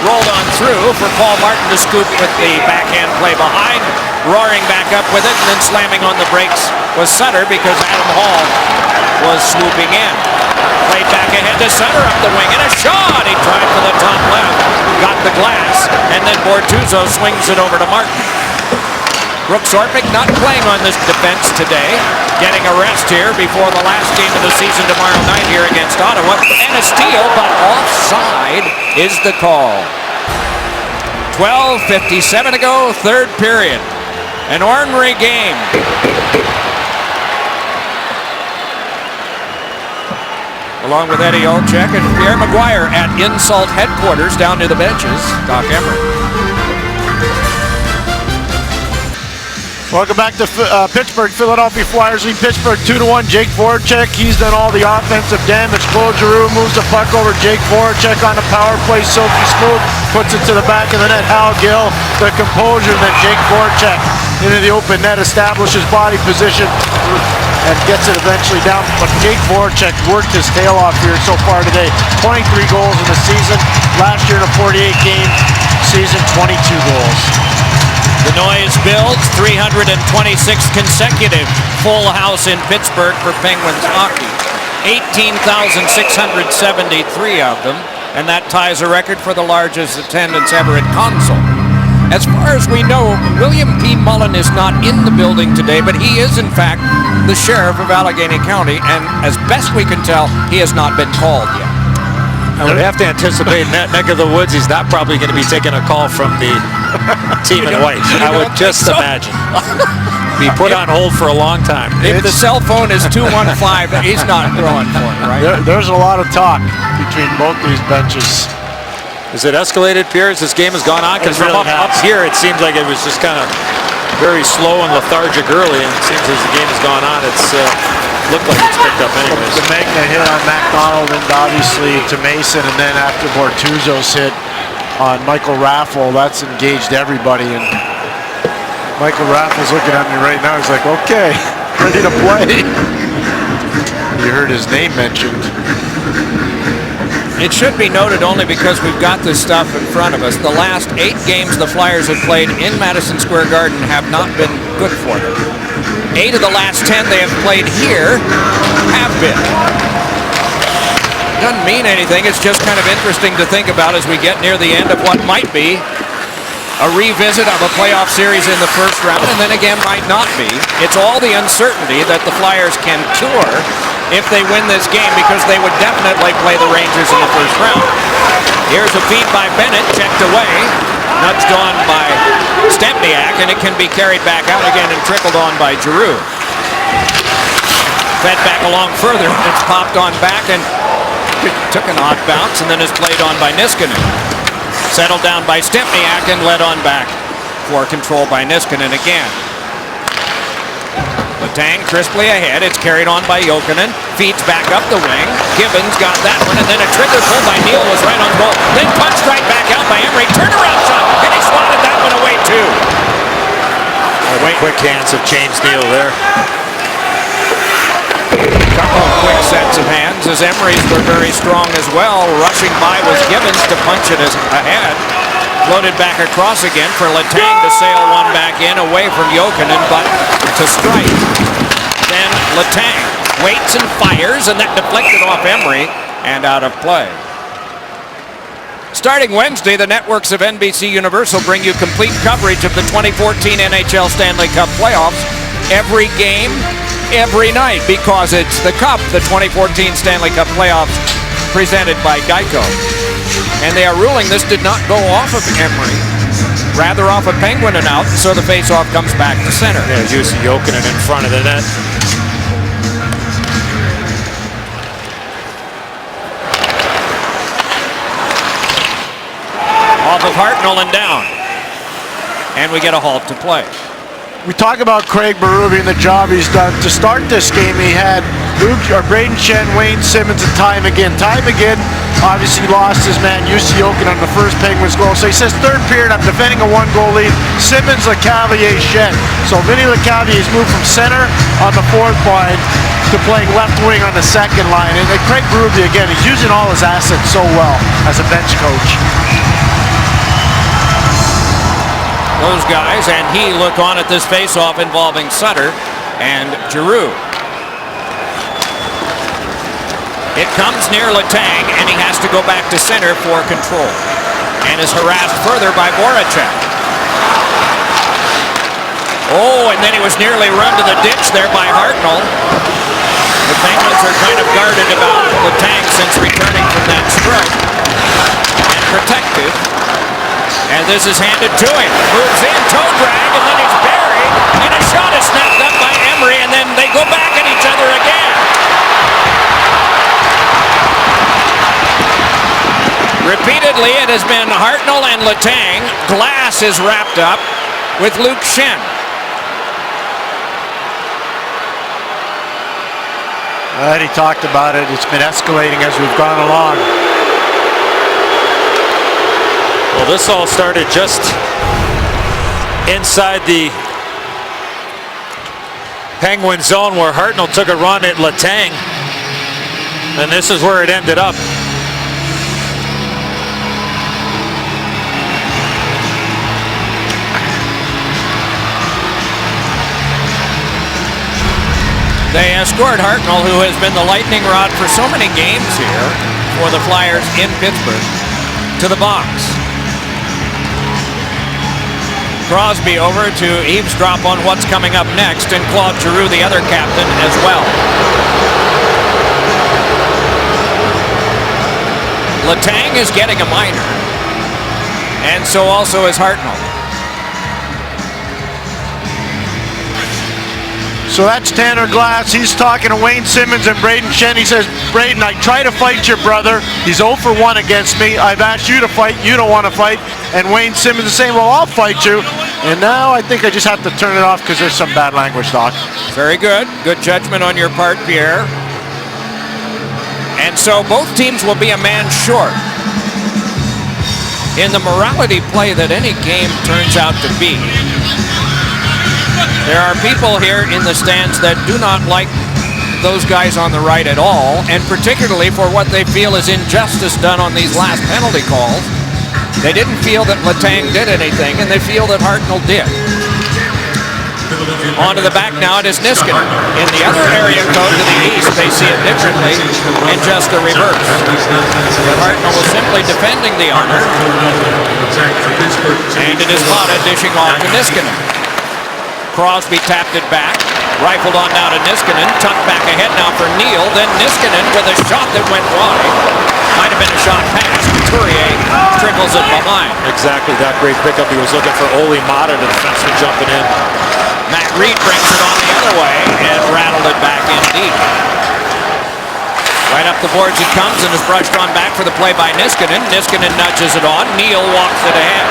Rolled on through for Paul Martin to scoop with the backhand play behind. Roaring back up with it, and then slamming on the brakes was Sutter because Adam Hall was swooping in. Played back ahead to Sutter up the wing, and a shot! He tried for the top left, got the glass, and then Bortuzzo swings it over to Martin. Brooks Orpik not playing on this defense today. Getting a rest here before the last game of the season tomorrow night here against Ottawa. And a steal, but offside is the call. 12:57 to go, third period. An ornery game. Along with Eddie Olczyk and Pierre Maguire at Insult headquarters down near the benches. Doc Emrick. Welcome back to Pittsburgh. Philadelphia Flyers lead Pittsburgh 2-1. Jake Voracek, he's done all the offensive damage. Claude Giroux moves the puck over. Jake Voracek on the power play. Silky smooth, puts it to the back of the net. Hal Gill, the composure. Then Jake Voracek into the open net, establishes body position, and gets it eventually down. But Jake Voracek worked his tail off here so far today. 23 goals in the season. Last year in a 48-game season, 22 goals. The noise builds, 326 consecutive full house in Pittsburgh for Penguins hockey. 18,673 of them, and that ties a record for the largest attendance ever at Consol. As far as we know, William P. Mullen is not in the building today, but he is in fact the sheriff of Allegheny County, and as best we can tell, he has not been called yet. I would have to anticipate in that neck of the woods, he's not probably going to be taking a call from the team in white. I would just imagine. Be put on hold for a long time. If the cell phone is 215, he's not throwing for it, right? There's a lot of talk between both these benches. Is it escalated, Pierre, as this game has gone on? Because from really up here, it seems like it was just kind of very slow and lethargic early, and it seems as the game has gone on, it's looked like it's picked up anyways. The Magna hit on MacDonald and obviously to Mason, and then after Bortuzzo's hit on Michael Raffle, that's engaged everybody. And Michael Raffle's looking at me right now. He's like, okay, ready to play. You heard his name mentioned. It should be noted only because we've got this stuff in front of us. The last 8 games the Flyers have played in Madison Square Garden have not been good for them. 8 of the last 10 they have played here have been. Doesn't mean anything. It's just kind of interesting to think about as we get near the end of what might be a revisit of a playoff series in the first round, and then again might not be. It's all the uncertainty that the Flyers can cure if they win this game, because they would definitely play the Rangers in the first round. Here's a feed by Bennett, checked away, nudged on by Stempniak, and it can be carried back out again and trickled on by Giroux. Fed back along further, and it's popped on back, and it took an odd bounce, and then is played on by Niskanen. Settled down by Stempniak and led on back for control by Niskanen again. Letang crisply ahead. It's carried on by Jokinen. Feeds back up the wing. Gibbons got that one, and then a trigger pull by Neal was right on goal. Then punched right back out by Emery. Turnaround shot, and he swatted that one away too. Quick hands of James Neal there. Couple of quick sets of hands as Emery's were very strong as well. Rushing by was Gibbons to punch it ahead. Floated back across again for Letang to sail one back in away from Jokinen, but to strike. Then Letang waits and fires, and that deflected off Emery and out of play. Starting Wednesday, the networks of NBC Universal bring you complete coverage of the 2014 NHL Stanley Cup playoffs. Every game, every night, because it's the Cup, the 2014 Stanley Cup playoffs, presented by Geico. And they are ruling this did not go off of Emery, rather off of Penguin and out, so the face-off comes back to center. Yeah, Jussi Jokinen in front of the net. Off of Hartnell and down. And we get a halt to play. We talk about Craig Berube and the job he's done. To start this game, he had Brayden Schenn, Wayne Simmonds, and Ty McGinn. Ty McGinn obviously lost his man, Jussi Jokinen, on the first Penguins goal. So he says, third period, I'm defending a one-goal lead. Simmonds, LeCavalier, Schenn. So Vinny LeCavalier's moved from center on the fourth line to playing left wing on the second line. And Craig Berube, again, he's using all his assets so well as a bench coach. Those guys and he look on at this face-off involving Sutter and Giroux. It comes near Letang, and he has to go back to center for control, and is harassed further by Voracek. Oh, and then he was nearly run to the ditch there by Hartnell. The Penguins are kind of guarded about Letang since returning from that strike, and protected. And this is handed to him. Moves in, toe drag, and then he's buried. And a shot is snapped up by Emery, and then they go back at each other again. Repeatedly, it has been Hartnell and Letang. Glass is wrapped up with Luke Schenn. He talked about it. It's been escalating as we've gone along. Well, this all started just inside the Penguin zone where Hartnell took a run at Letang. And this is where it ended up. They escort Hartnell, who has been the lightning rod for so many games here for the Flyers in Pittsburgh, to the box. Crosby over to eavesdrop on what's coming up next, and Claude Giroux, the other captain, as well. Letang is getting a minor, and so also is Hartnell. So that's Tanner Glass. He's talking to Wayne Simmonds and Brayden Schenn. He says, Brayden, I try to fight your brother. He's 0 for 1 against me. I've asked you to fight. You don't want to fight. And Wayne Simmonds is saying, well, I'll fight you. And now I think I just have to turn it off because there's some bad language, Doc. Very good. Good judgment on your part, Pierre. And so both teams will be a man short. In the morality play that any game turns out to be, there are people here in the stands that do not like those guys on the right at all, and particularly for what they feel is injustice done on these last penalty calls. They didn't feel that Letang did anything, and they feel that Hartnell did. On to the back now, it is Niskanen. In the other area code to the east, they see it differently, and just the reverse. But Hartnell was simply defending the honor, and it is Mata dishing off to Niskanen. Crosby tapped it back, rifled on now to Niskanen, tucked back ahead now for Neal, then Niskanen with a shot that went wide. Might have been a shot pass. Couturier trickles it behind. Exactly, that great pickup. He was looking for Olli Mata, the defenseman, jumping in. Matt Reed brings it on the other way and rattled it back in deep. Right up the boards it comes and is brushed on back for the play by Niskanen. Niskanen nudges it on. Neal walks it ahead.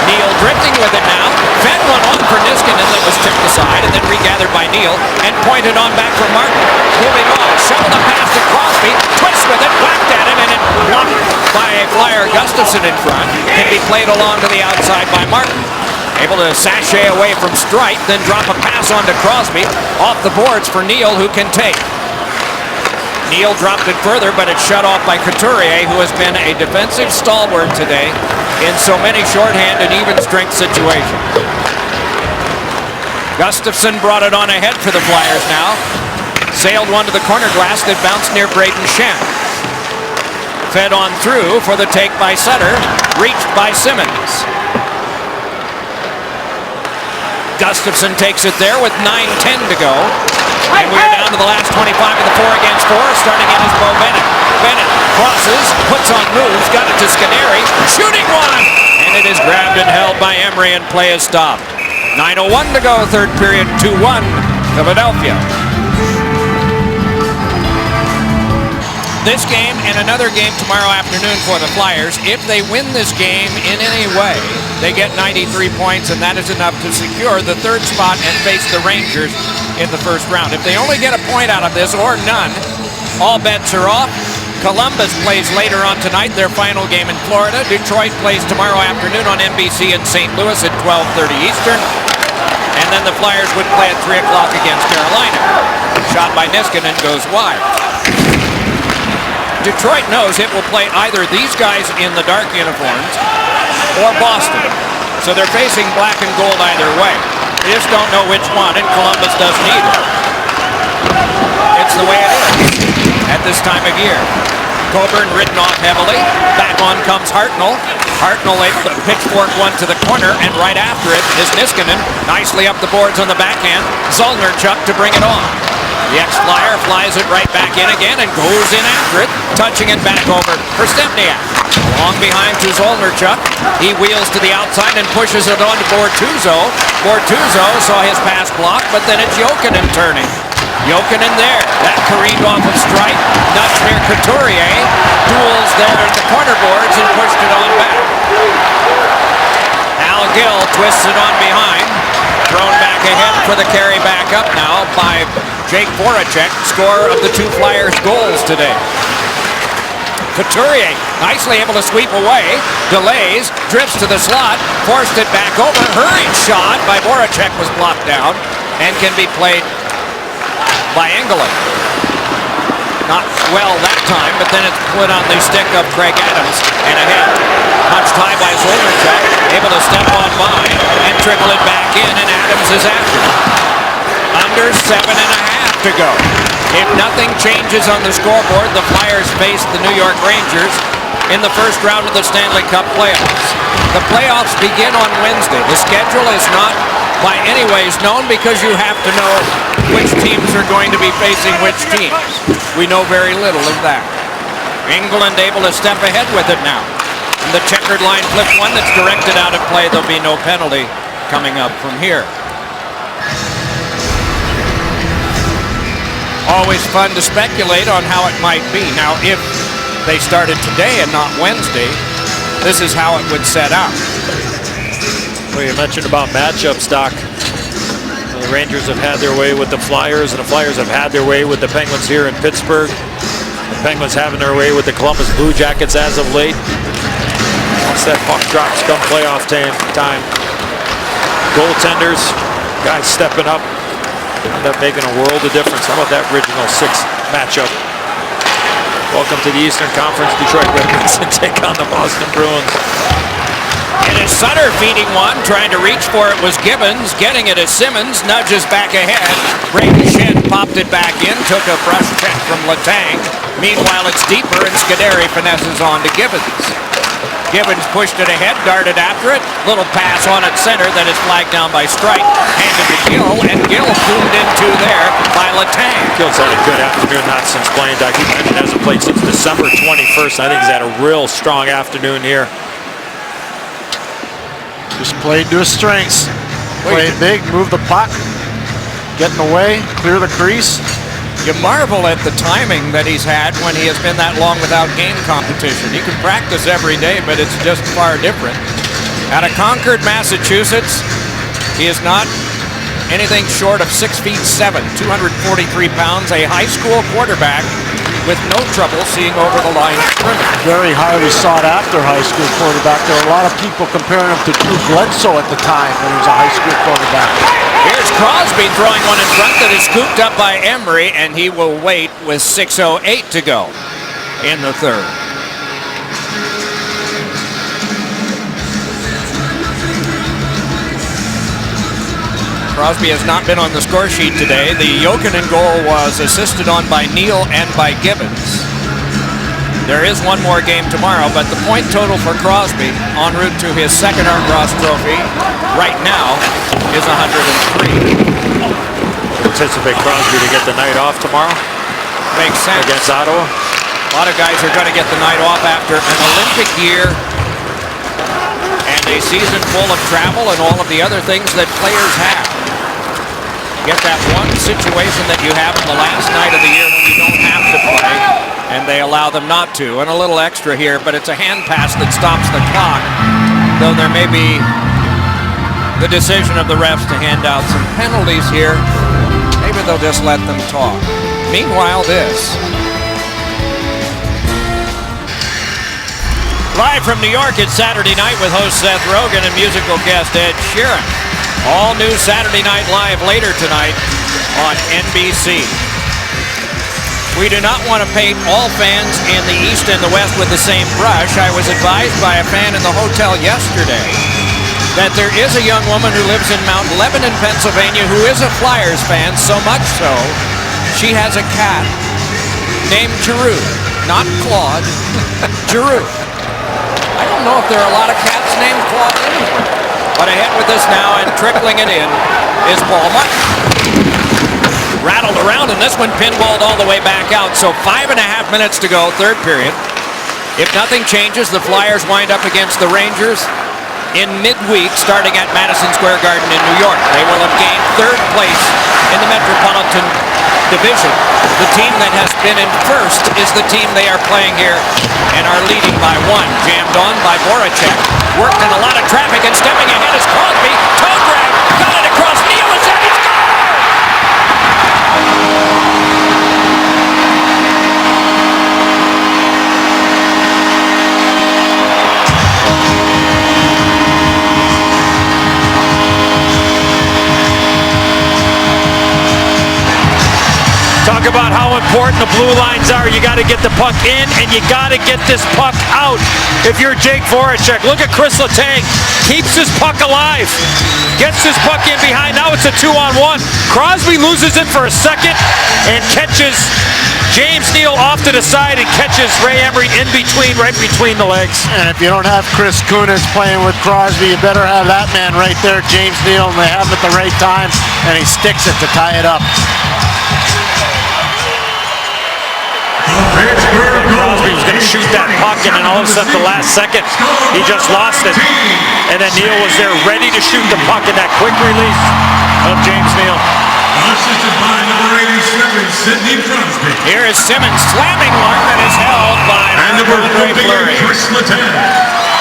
Neal drifting with it now. Fed one on for Niskanen that was tipped aside and then regathered by Neal and pointed on back for Martin. Moving on. Shoveled a pass to Crosby. Twists with it. Whacked at him and it blocked by a Flyer. Gustafsson in front. Can be played along to the outside by Martin. Able to sashay away from Streit, then drop a pass on to Crosby. Off the boards for Neal, who can take. Neal dropped it further, but it's shut off by Couturier, who has been a defensive stalwart today in so many shorthand and even strength situations. Gustafsson brought it on ahead for the Flyers now. Sailed one to the corner glass that bounced near Brayden Schenn. Fed on through for the take by Sutter, reached by Simmonds. Gustafsson takes it there with 9:10 to go. And we're down to the last 25 of the 4 against 4. Starting in is Bo Bennett. Bennett crosses, puts on moves, got it to Scuderi, shooting one! And it is grabbed and held by Emery, and play is stopped. 9:01 to go, third period, 2-1, Philadelphia. This game and another game tomorrow afternoon for the Flyers. If they win this game in any way, they get 93 points, and that is enough to secure the 3rd spot and face the Rangers in the first round. If they only get a point out of this or none, all bets are off. Columbus plays later on tonight, their final game in Florida. Detroit plays tomorrow afternoon on NBC in St. Louis at 12:30 Eastern. And then the Flyers would play at 3 o'clock against Carolina. Shot by Niskanen goes wide. Detroit knows it will play either these guys in the dark uniforms or Boston. So they're facing black and gold either way. They just don't know which one, and Columbus doesn't either. It's the way it is at this time of year. Coburn ridden off heavily. Back on comes Hartnell. Hartnell able to pitchfork one to the corner, and right after it is Niskanen. Nicely up the boards on the backhand. Zolnierchuk to bring it on. The ex-Flyer flies it right back in again and goes in after it, touching it back over for Stempniak. Long behind to Zolnierchuk. He wheels to the outside and pushes it on to Bortuzzo. Bortuzzo saw his pass blocked, but then it's Jokinen turning. Jokinen there. That careened off of strike. Nuts near Couturier. Duels there at the corner boards and pushed it on back. Al Gill twists it on behind. Thrown back ahead for the carry back up now by Jake Voracek, scorer of the 2 Flyers goals today. Couturier nicely able to sweep away, delays, drifts to the slot, forced it back over, hurried shot by Voracek was blocked down and can be played by Engelland. Not well that time, but then it's put on the stick of Craig Adams and ahead. Punched high by Zolnierchuk, able to step on by and trickle it back in, and Adams is after it. Under 7.5 to go. If nothing changes on the scoreboard, the Flyers face the New York Rangers in the first round of the Stanley Cup playoffs. The playoffs begin on Wednesday. The schedule is not by any ways known because you have to know which teams are going to be facing which teams. We know very little of that. England able to step ahead with it now. And the checkered line flip one that's directed out of play. There'll be no penalty coming up from here. Always fun to speculate on how it might be. Now, if they started today and not Wednesday, this is how it would set out. Well, you mentioned about matchups, Doc. The Rangers have had their way with the Flyers, and the Flyers have had their way with the Penguins here in Pittsburgh. The Penguins having their way with the Columbus Blue Jackets as of late. Once that puck drops come playoff time, goaltenders, guys stepping up, end up making a world of difference. How about that original 6 matchup? Welcome to the Eastern Conference. Detroit Red Wings to take on the Boston Bruins. It is Sutter feeding one, trying to reach for it was Gibbons, getting it as Simmons nudges back ahead. Brayden Schenn popped it back in, took a brush check from Letang. Meanwhile, it's deeper, and Scuderi finesses on to Gibbons. Gibbons pushed it ahead, darted after it. Little pass on at center that is flagged down by Strike. Handed to Gill, and Gill zoomed into there by Letang. Gill's had a good afternoon, not since playing. Doc, he hasn't played since December 21st. I think he's had a real strong afternoon here. Just played to his strengths. Play big, move the puck, get in the way, clear the crease. You marvel at the timing that he's had when he has been that long without game competition. He can practice every day, but it's just far different. Out of Concord, Massachusetts, he is not anything short of 6'7", 243 pounds, a high school quarterback with no trouble seeing over the line of scrimmage. Very highly sought after high school quarterback. There were a lot of people comparing him to Drew Bledsoe at the time when he was a high school quarterback. Here's Crosby throwing one in front that is scooped up by Emery, and he will wait with 6:08 to go in the third. Crosby has not been on the score sheet today. The Jokinen goal was assisted on by Neal and by Gibbons. There is one more game tomorrow, but the point total for Crosby en route to his second Art Ross Trophy right now is 103. anticipate Crosby to get the night off tomorrow Makes sense. against Ottawa. A lot of guys are going to get the night off after an Olympic year and a season full of travel and all of the other things that players have. Get that one situation that you have on the last night of the year when you don't have to play, and they allow them not to. And a little extra here, but it's a hand pass that stops the clock, though there may be the decision of the refs to hand out some penalties here. Maybe they'll just let them talk. Meanwhile, this. Live from New York, it's Saturday night with host Seth Rogen and musical guest Ed Sheeran. All new Saturday Night Live later tonight on NBC. We do not want to paint all fans in the East and the West with the same brush. I was advised by a fan in the hotel yesterday that there is a young woman who lives in Mount Lebanon, Pennsylvania, who is a Flyers fan, so much so, she has a cat named Giroux, not Claude, Giroux. I don't know if there are a lot of cats named Claude anywhere. But ahead with this now and trickling it in is Paul Mutton. Rattled around, and this one pinballed all the way back out. So 5.5 minutes to go, third period. If nothing changes, the Flyers wind up against the Rangers in midweek starting at Madison Square Garden in New York. They will have gained third place in the Metropolitan Division. The team that has been in first is the team they are playing here and are leading by one. Jammed on by Voracek. Worked in a lot of traffic and stepping ahead is Crosby. Toe grab. Got it across. Neal is there. He Talk about how important the blue lines are. You got to get the puck in, and you got to get this puck out. If you're Jake Voracek, look at Chris Letang. Keeps his puck alive. Gets his puck in behind. Now it's a 2-on-1. Crosby loses it for a second and catches James Neal off to the side and catches Ray Emery in between, right between the legs. And if you don't have Chris Kunitz playing with Crosby, you better have that man right there, James Neal, and they have him at the right time, and he sticks it to tie it up. Crosby was going to shoot that puck, and then all of a sudden, the last second, he just lost it. And then Neal was there ready to shoot the puck in that quick release of James Neal. Assisted by number 87, Sidney Crosby. Here is Simmons slamming one that is held by And number Andre 48, Fleury. Chris Letang.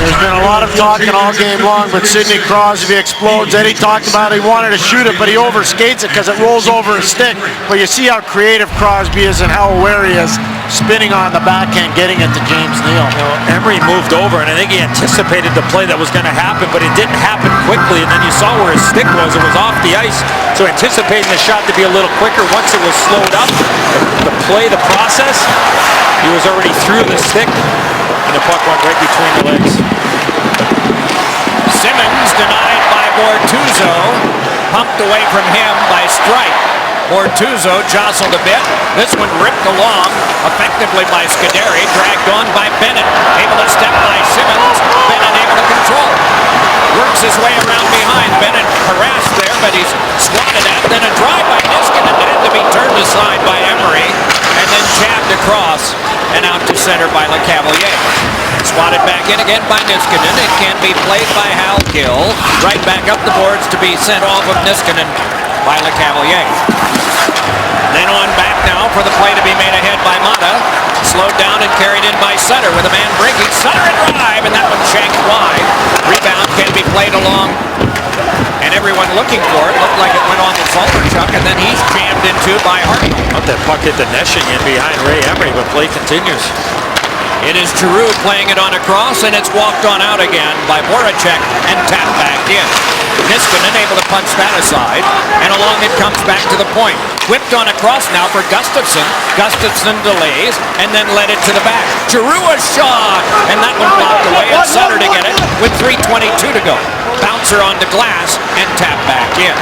There's been a lot of talking all game long, but Sidney Crosby explodes. Eddie talked about he wanted to shoot it, but he overskates it because it rolls over his stick. But you see how creative Crosby is and how aware he is, spinning on the backhand, getting it to James Neal. You know, Emery moved over, and I think he anticipated the play that was going to happen, but it didn't happen quickly. And then you saw where his stick was. It was off the ice. So anticipating the shot to be a little quicker once it was slowed up, the play, the process, he was already through the stick, and the puck went right between the legs. Simmons denied by Bortuzzo. Pumped away from him by Strike. Bortuzzo jostled a bit. This one ripped along effectively by Scuderi. Dragged on by Bennett. Able to step by Simmons. Bennett able to control. Works his way around behind. Bennett harassed there, but he's swatted at. Then a drive by Niskanen that had to be turned aside by Emery. And then jabbed across and out to center by LeCavalier. Swatted back in again by Niskanen. It can be played by Hal Gill. Right back up the boards to be sent off of Niskanen by LeCavalier. Then on back now for the play to be made ahead by Mata. Slowed down and carried in by Sutter with a man breaking. Sutter and drive, and that one shanked wide. Rebound can be played along. And everyone looking for it. Looked like it went on to Falterchuk, and then he's jammed into by Hardy. Thought that puck hit the neshing in behind Ray Emery, but play continues. It is Giroux playing it on a cross, and it's walked on out again by Voracek and tapped back in. Niskanen able to punch that aside, and along it comes back to the point. Whipped on a cross now for Gustafsson. Gustafsson delays, and then led it to the back. Giroux a shot, and that one blocked away, and Sutter to get it with 3:22 to go. Bouncer onto glass, and tap back in.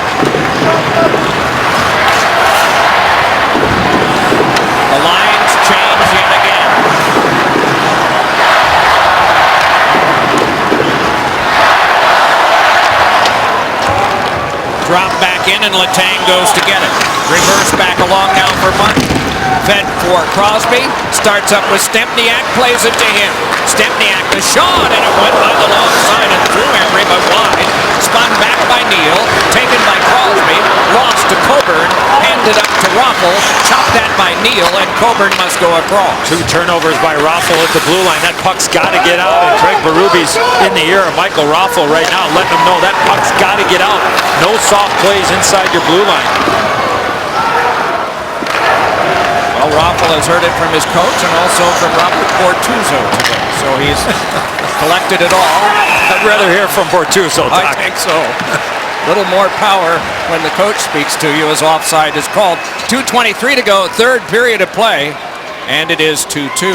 The lines change yet again. Drop back in, and Letang goes to get it. Reverse back along now for Martin. Fed for Crosby. Starts up with Stempniak, plays it to him. Stempniak, the shot, and it went by the long side and through Emery, but wide. Spun back by Neal, taken by Crosby, lost to Coburn, handed up to Raffl, chopped at by Neal, and Coburn must go across. 2 turnovers by Raffl at the blue line. That puck's got to get out, and Craig Berube's in the ear of Michael Raffl right now, letting him know that puck's got to get out. No soft plays inside your blue line. Well, Raffl has heard it from his coach and also from Robert Bortuzzo today, so he's collected it all. I'd rather hear from Bortuzzo, Doc. I think so. A little more power when the coach speaks to you as offside is called. 2:23 to go, third period of play, and it is 2-2.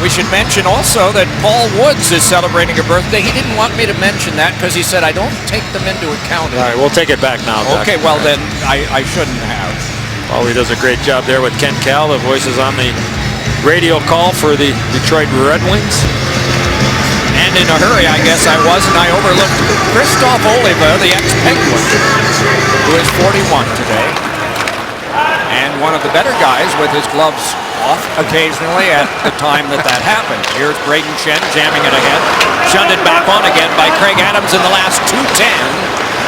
We should mention also that Paul Woods is celebrating a birthday. He didn't want me to mention that because he said I don't take them into account. All right, we'll take it back now, Doc. Okay, well then I shouldn't have. He does a great job there with Ken Kal, the voices on the radio call for the Detroit Red Wings. And in a hurry, I guess I was, and I overlooked Christoph Oliva, the ex-Penguin, who is 41 today. And one of the better guys with his gloves off occasionally at the time that happened. Here's Braden Shen jamming it ahead. Shunted back on again by Craig Adams in the last 2:10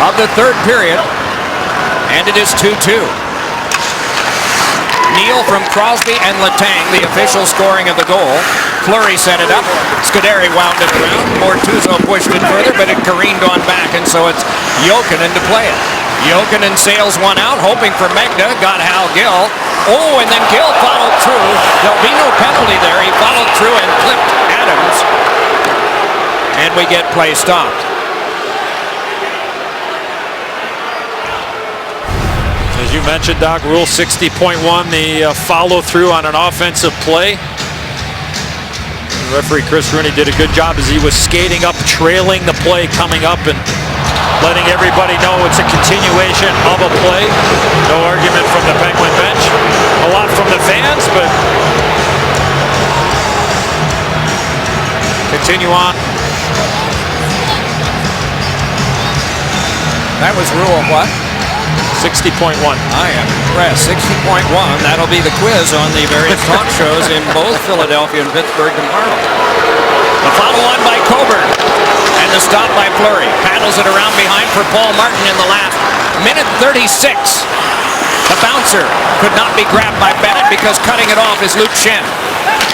of the third period. And it is 2-2. Neal from Crosby and Letang, the official scoring of the goal. Fleury set it up. Scuderi wound it around. Bortuzzo pushed it further, but it careened on back, and so it's Jokinen to play it. Jokinen sails one out, hoping for Megna. Got Hal Gill. Oh, and then Gill followed through. There'll be no penalty there. He followed through and clipped Adams. And we get play stopped. As you mentioned, Doc, Rule 60.1, the follow-through on an offensive play. Referee Chris Rooney did a good job as he was skating up, trailing the play coming up, and letting everybody know it's a continuation of a play. No argument from the Penguin bench. A lot from the fans, but continue on. That was rule what? 60.1. I am impressed. 60.1. That'll be the quiz on the various talk shows in both Philadelphia and Pittsburgh tomorrow. The follow-on by Coburn. And the stop by Fleury. Paddles it around behind for Paul Martin in the last minute 36. The bouncer could not be grabbed by Bennett because cutting it off is Luke Schenn.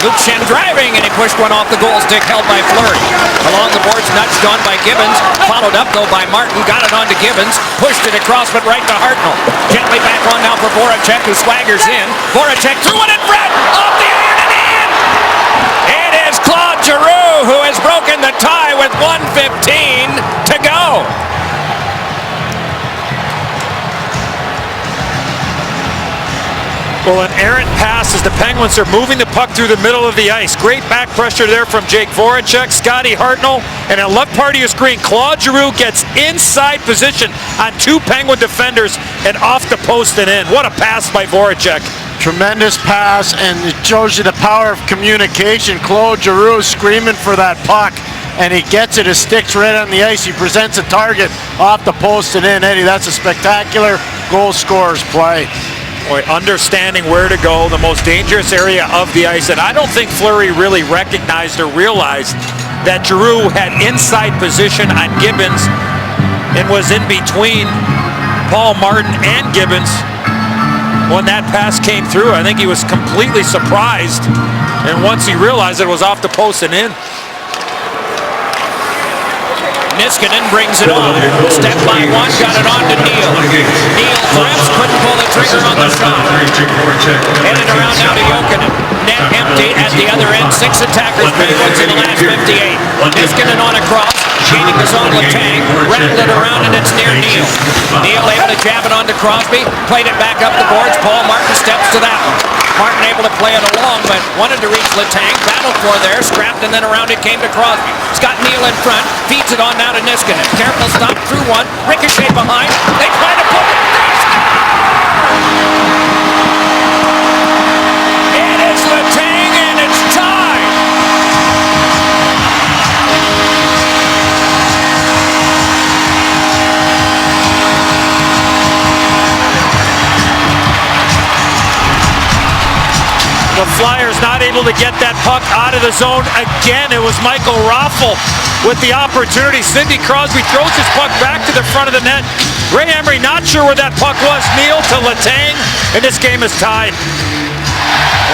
Luke Schenn driving, and he pushed one off the goal stick held by Fleury. Along the boards, nudged on by Gibbons. Followed up, though, by Martin. Got it on to Gibbons. Pushed it across, but right to Hartnell. Gently back on now for Voracek, who swaggers in. Voracek threw it in front. Off the iron and in! It is Claude Giroux, who has broken the tie with 1:15 to go. Well, an errant pass as the Penguins are moving the puck through the middle of the ice. Great back pressure there from Jake Voracek, Scotty Hartnell, and in left part of your screen, Claude Giroux gets inside position on 2 Penguin defenders and off the post and in. What a pass by Voracek. Tremendous pass, and it shows you the power of communication. Claude Giroux screaming for that puck, and he gets it. His stick's right on the ice. He presents a target off the post and in. Eddie, that's a spectacular goal scorer's play. Boy, understanding where to go, the most dangerous area of the ice. And I don't think Fleury really recognized or realized that Giroux had inside position on Gibbons and was in between Paul Martin and Gibbons when that pass came through. I think he was completely surprised. And once he realized it was off the post and in. Niskanen brings it on. Step by one, got it on to Neal. Neal threats, couldn't pull the trigger on the shot. Headed around now to Jokinen. Net empty at the other end. 6 attackers, Penguins in the last 58. Niskanen on a cross, gaining the zone Letang. Rattled it around and it's near Neal. Neal able to jab it on to Crosby. Played it back up the boards. Paul Martin steps to that one. Martin able to play it along, but wanted to reach Letang. Battled for there, scrapped, and then around it came to Crosby. Scott Neal in front, feeds it on now to Niskanen. Careful stop through one, ricochet behind. They try to put it. It is Letang, and it's tied. The Flyers not able to get that puck out of the zone. Again, it was Michael Raffl with the opportunity. Sidney Crosby throws his puck back to the front of the net. Ray Emery not sure where that puck was. Neil to Letang, and this game is tied.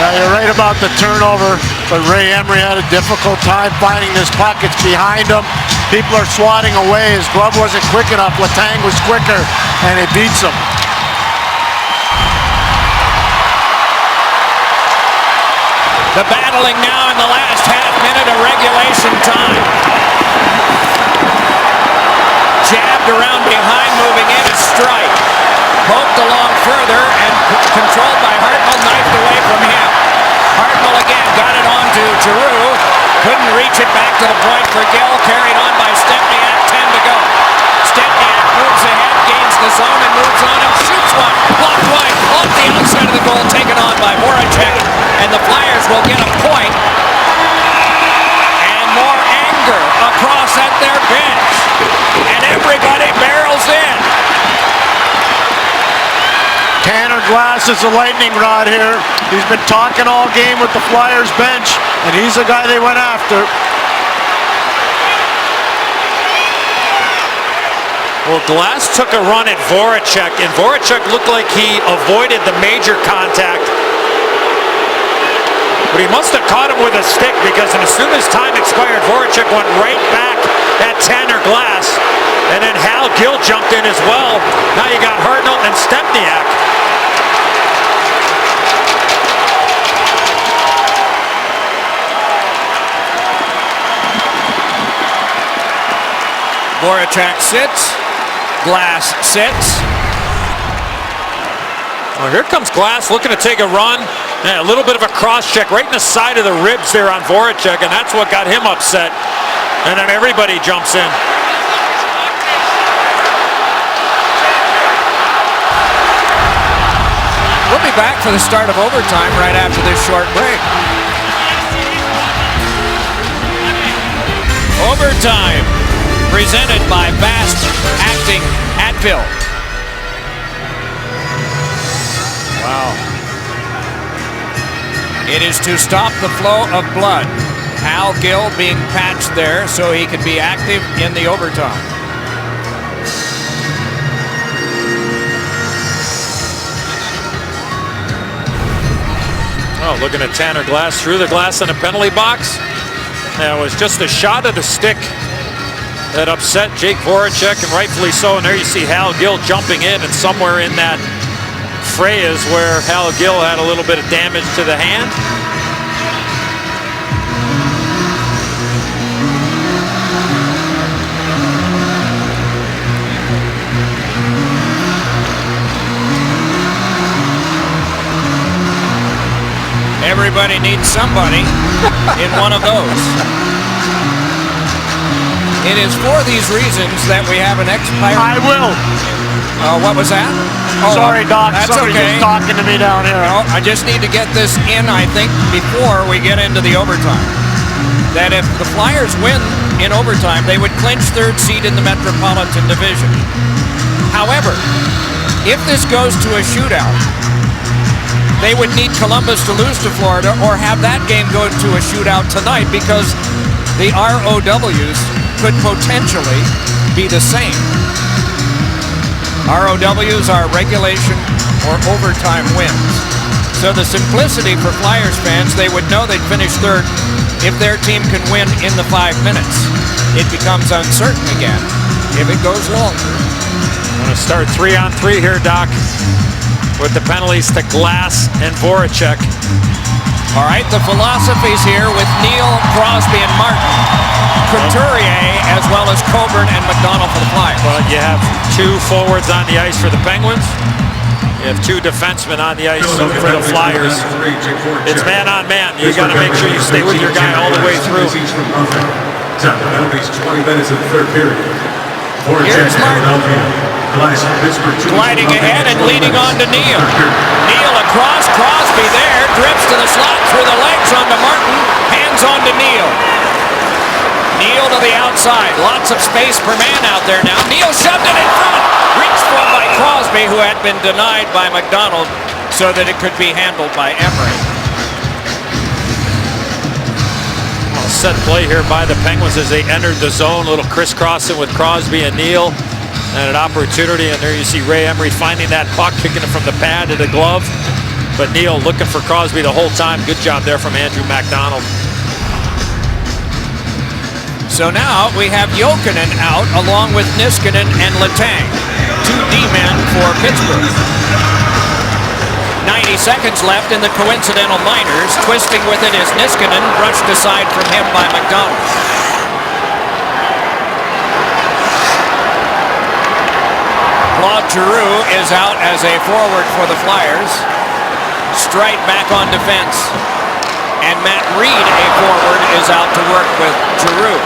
Yeah, you're right about the turnover, but Ray Emery had a difficult time finding this puck. It's behind him. People are swatting away. His glove wasn't quick enough. Letang was quicker, and it beats him. The battling now in the last half minute of regulation time. Jabbed around behind, moving in, a strike. Poked along further and controlled by Hartnell, knifed away from him. Hartnell again got it on to Giroux. Couldn't reach it back to the point for Gill. Carried on by Stepniak, 10 to go. Stepniak moves ahead, gains the zone and moves on and shoots one. Blocked wide, off the outside of the goal, taken on by Voracek. And the Flyers will get a point. And more anger across at their bench. And everybody barrels in. Tanner Glass is a lightning rod here. He's been talking all game with the Flyers bench, and he's the guy they went after. Well, Glass took a run at Voracek, and Voracek looked like he avoided the major contact. But he must have caught him with a stick, because as soon as time expired, Voracek went right back at Tanner Glass. And then Hal Gill jumped in as well. Now you got Hartnell and Stepniak. Voracek sits. Glass sits. Well, here comes Glass looking to take a run. And a little bit of a cross check right in the side of the ribs there on Voracek, and that's what got him upset. And then everybody jumps in. We'll be back for the start of overtime right after this short break. Overtime, presented by Fast Acting Advil. Wow. It is to stop the flow of blood. Hal Gill being patched there so he can be active in the overtime. Oh, looking at Tanner Glass through the glass in a penalty box. That was just a shot of the stick that upset Jake Voracek, and rightfully so. And there you see Hal Gill jumping in, and somewhere in that fray is where Hal Gill had a little bit of damage to the hand. Everybody needs somebody in one of those. It is for these reasons that we have an expired. I will. What was that? Sorry, Doc. That's Somebody's okay. just talking to me down here. No, I just need to get this in, I think, before we get into the overtime. That if the Flyers win in overtime, they would clinch third seed in the Metropolitan Division. However, if this goes to a shootout, they would need Columbus to lose to Florida or have that game go to a shootout tonight, because the ROWs could potentially be the same. ROWs are regulation or overtime wins. So the simplicity for Flyers fans, they would know they'd finish third if their team can win in the 5 minutes. It becomes uncertain again if it goes longer. I'm going to start 3-on-3 here, Doc, with the penalties to Glass and Voracek. All right, the philosophies here with Neil, Crosby, and Martin. Couturier, as well as Coburn and McDonald for the Flyers. But you have two forwards on the ice for the Penguins. You have two defensemen on the ice for the Flyers. It's man on man. You got to make sure you stay with your guy all the way through. Penalties 20 minutes in the third period. Here's Martin. Gliding ahead and leading on to Neil. Neil across, Crosby there, drifts to the slot, through the legs onto Martin, hands on to Neil. Neil to the outside, lots of space per man out there now. Neil shoved it in front, reached for by Crosby, who had been denied by McDonald so that it could be handled by Emery. set play here by the Penguins as they entered the zone. A little crisscrossing with Crosby and Neal. And an opportunity, and there you see Ray Emery finding that puck, kicking it from the pad to the glove. But Neal looking for Crosby the whole time. Good job there from Andrew MacDonald. So now we have Jokinen out along with Niskanen and Letang. 2 D-men for Pittsburgh. 90 seconds left in the coincidental minors. Twisting with it is Niskanen, brushed aside from him by MacDonald. Claude Giroux is out as a forward for the Flyers. Streit back on defense. And Matt Reed, a forward, is out to work with Giroux.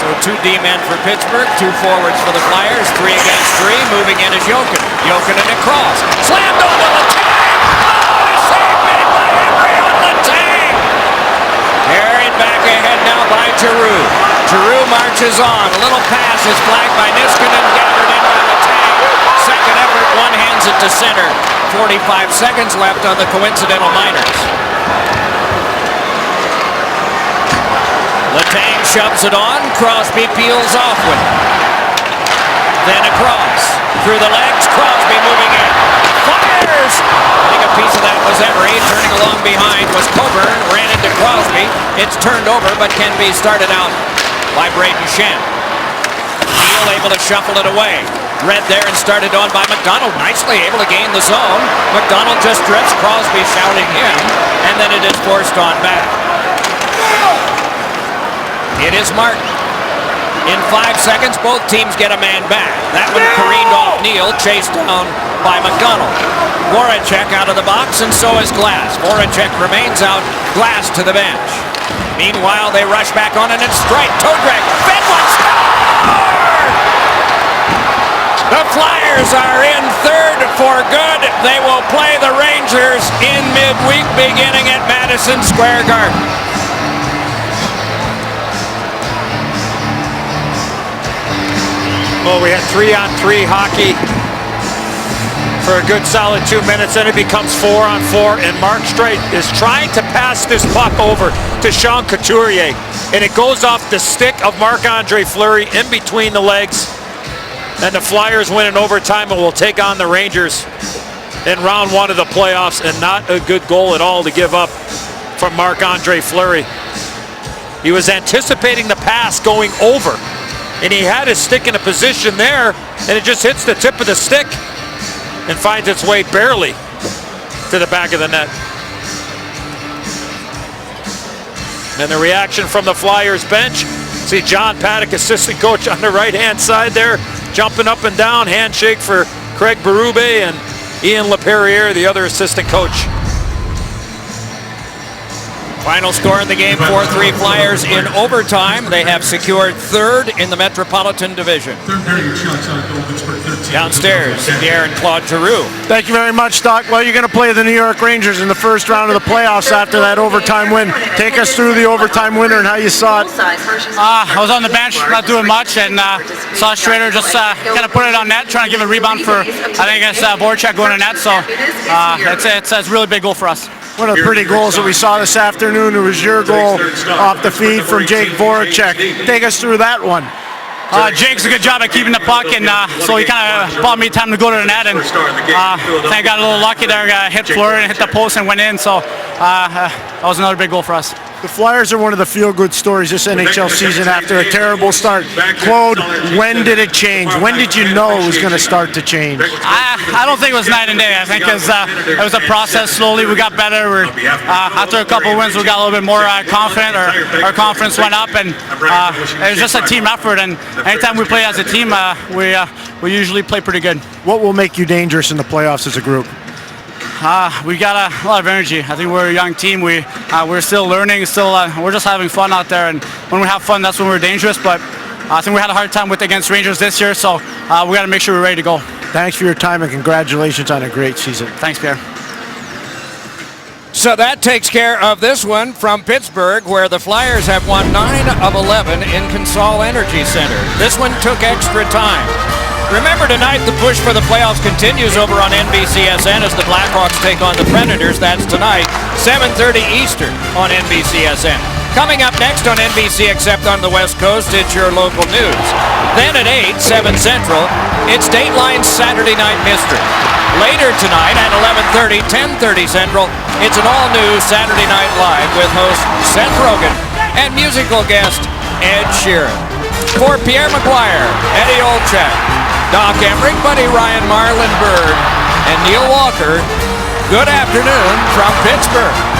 So 2 D-men for Pittsburgh, 2 forwards for the Flyers, 3 against 3. Moving in is Jokinen. Jokinen across. Slammed over Letang! Oh, a save made by Emery on Letang! Carried back ahead now by Giroux. Giroux marches on. A little pass is flagged by Niskanen, gathered in by Letang. Second effort, one hands it to center. 45 seconds left on the coincidental minors. Letang shoves it on. Crosby peels off with it. Then across. Through the legs. Crosby moving in. Fires! I think a piece of that was Emery. Turning along behind was Coburn. Ran into Crosby. It's turned over but can be started out by Braden Shen. Neal able to shuffle it away. Read there and started on by MacDonald. Nicely able to gain the zone. MacDonald just drifts. Crosby shouting him. And then it is forced on back. It is Martin. In 5 seconds, both teams get a man back. That one careened off Neal, chased down by MacDonald. Voracek out of the box, and so is Glass. Voracek remains out, Glass to the bench. Meanwhile, they rush back on it and strike. Toe drag. Fed one, score! The Flyers are in third for good. They will play the Rangers in midweek beginning at Madison Square Garden. Well, we had 3-on-3 hockey for a good solid 2 minutes, then it becomes 4-on-4, and Mark Streit is trying to pass this puck over to Sean Couturier, and it goes off the stick of Marc-Andre Fleury in between the legs, and the Flyers win in overtime and will take on the Rangers in round 1 of the playoffs, and not a good goal at all to give up from Marc-Andre Fleury. He was anticipating the pass going over, and he had his stick in a position there, and it just hits the tip of the stick and finds its way barely to the back of the net. And the reaction from the Flyers bench. See John Paddock, assistant coach on the right-hand side there, jumping up and down. Handshake for Craig Berube and Ian LaPerriere, the other assistant coach. Final score in the game, 4-3 Flyers in overtime. They have secured third in the Metropolitan Division. Downstairs, Pierre and Claude Giroux. Thank you very much, Doc. Well, you're going to play the New York Rangers in the first round of the playoffs after that overtime win. Take us through the overtime winner and how you saw it. I was on the bench, not doing much, and saw Schrader just kind of put it on net, trying to give a rebound for, I think it's Voracek going to net, so it's a really big goal for us. One of the pretty goals that we saw this afternoon, it was your goal off the feed from Jake Voracek. Take us through that one. Jake's a good job at keeping the puck, and so he kind of bought me time to go to the net, and I got a little lucky there. Hit Fleury and hit the post and went in, so that was another big goal for us. The Flyers are one of the feel-good stories this NHL season after a terrible start. Claude, when did it change? When did you know it was going to start to change? I don't think it was night and day. I think it was a process. Slowly we got better. After a couple of wins, we got a little bit more confident. Our confidence went up, and it was just a team effort. And anytime we play as a team, we usually play pretty good. What will make you dangerous in the playoffs as a group? We got a lot of energy. I think we're a young team. We're still learning. We're just having fun out there. And when we have fun, that's when we're dangerous. But I think we had a hard time against Rangers this year. So we got to make sure we're ready to go. Thanks for your time and congratulations on a great season. Thanks, Pierre. So that takes care of this one from Pittsburgh, where the Flyers have won 9 of 11 in Consol Energy Center. This one took extra time. Remember tonight, the push for the playoffs continues over on NBCSN as the Blackhawks take on the Predators. That's tonight, 7:30 Eastern on NBCSN. Coming up next on NBC, except on the West Coast, it's your local news. Then at 8, 7 Central, it's Dateline's Saturday Night Mystery. Later tonight at 11:30, 10:30 Central, it's an all-new Saturday Night Live with host Seth Rogen and musical guest Ed Sheeran. For Pierre McGuire, Eddie Olczyk, Doc Emrick, Buddy Ryan, Marlon Byrd, and Neil Walker, good afternoon from Pittsburgh.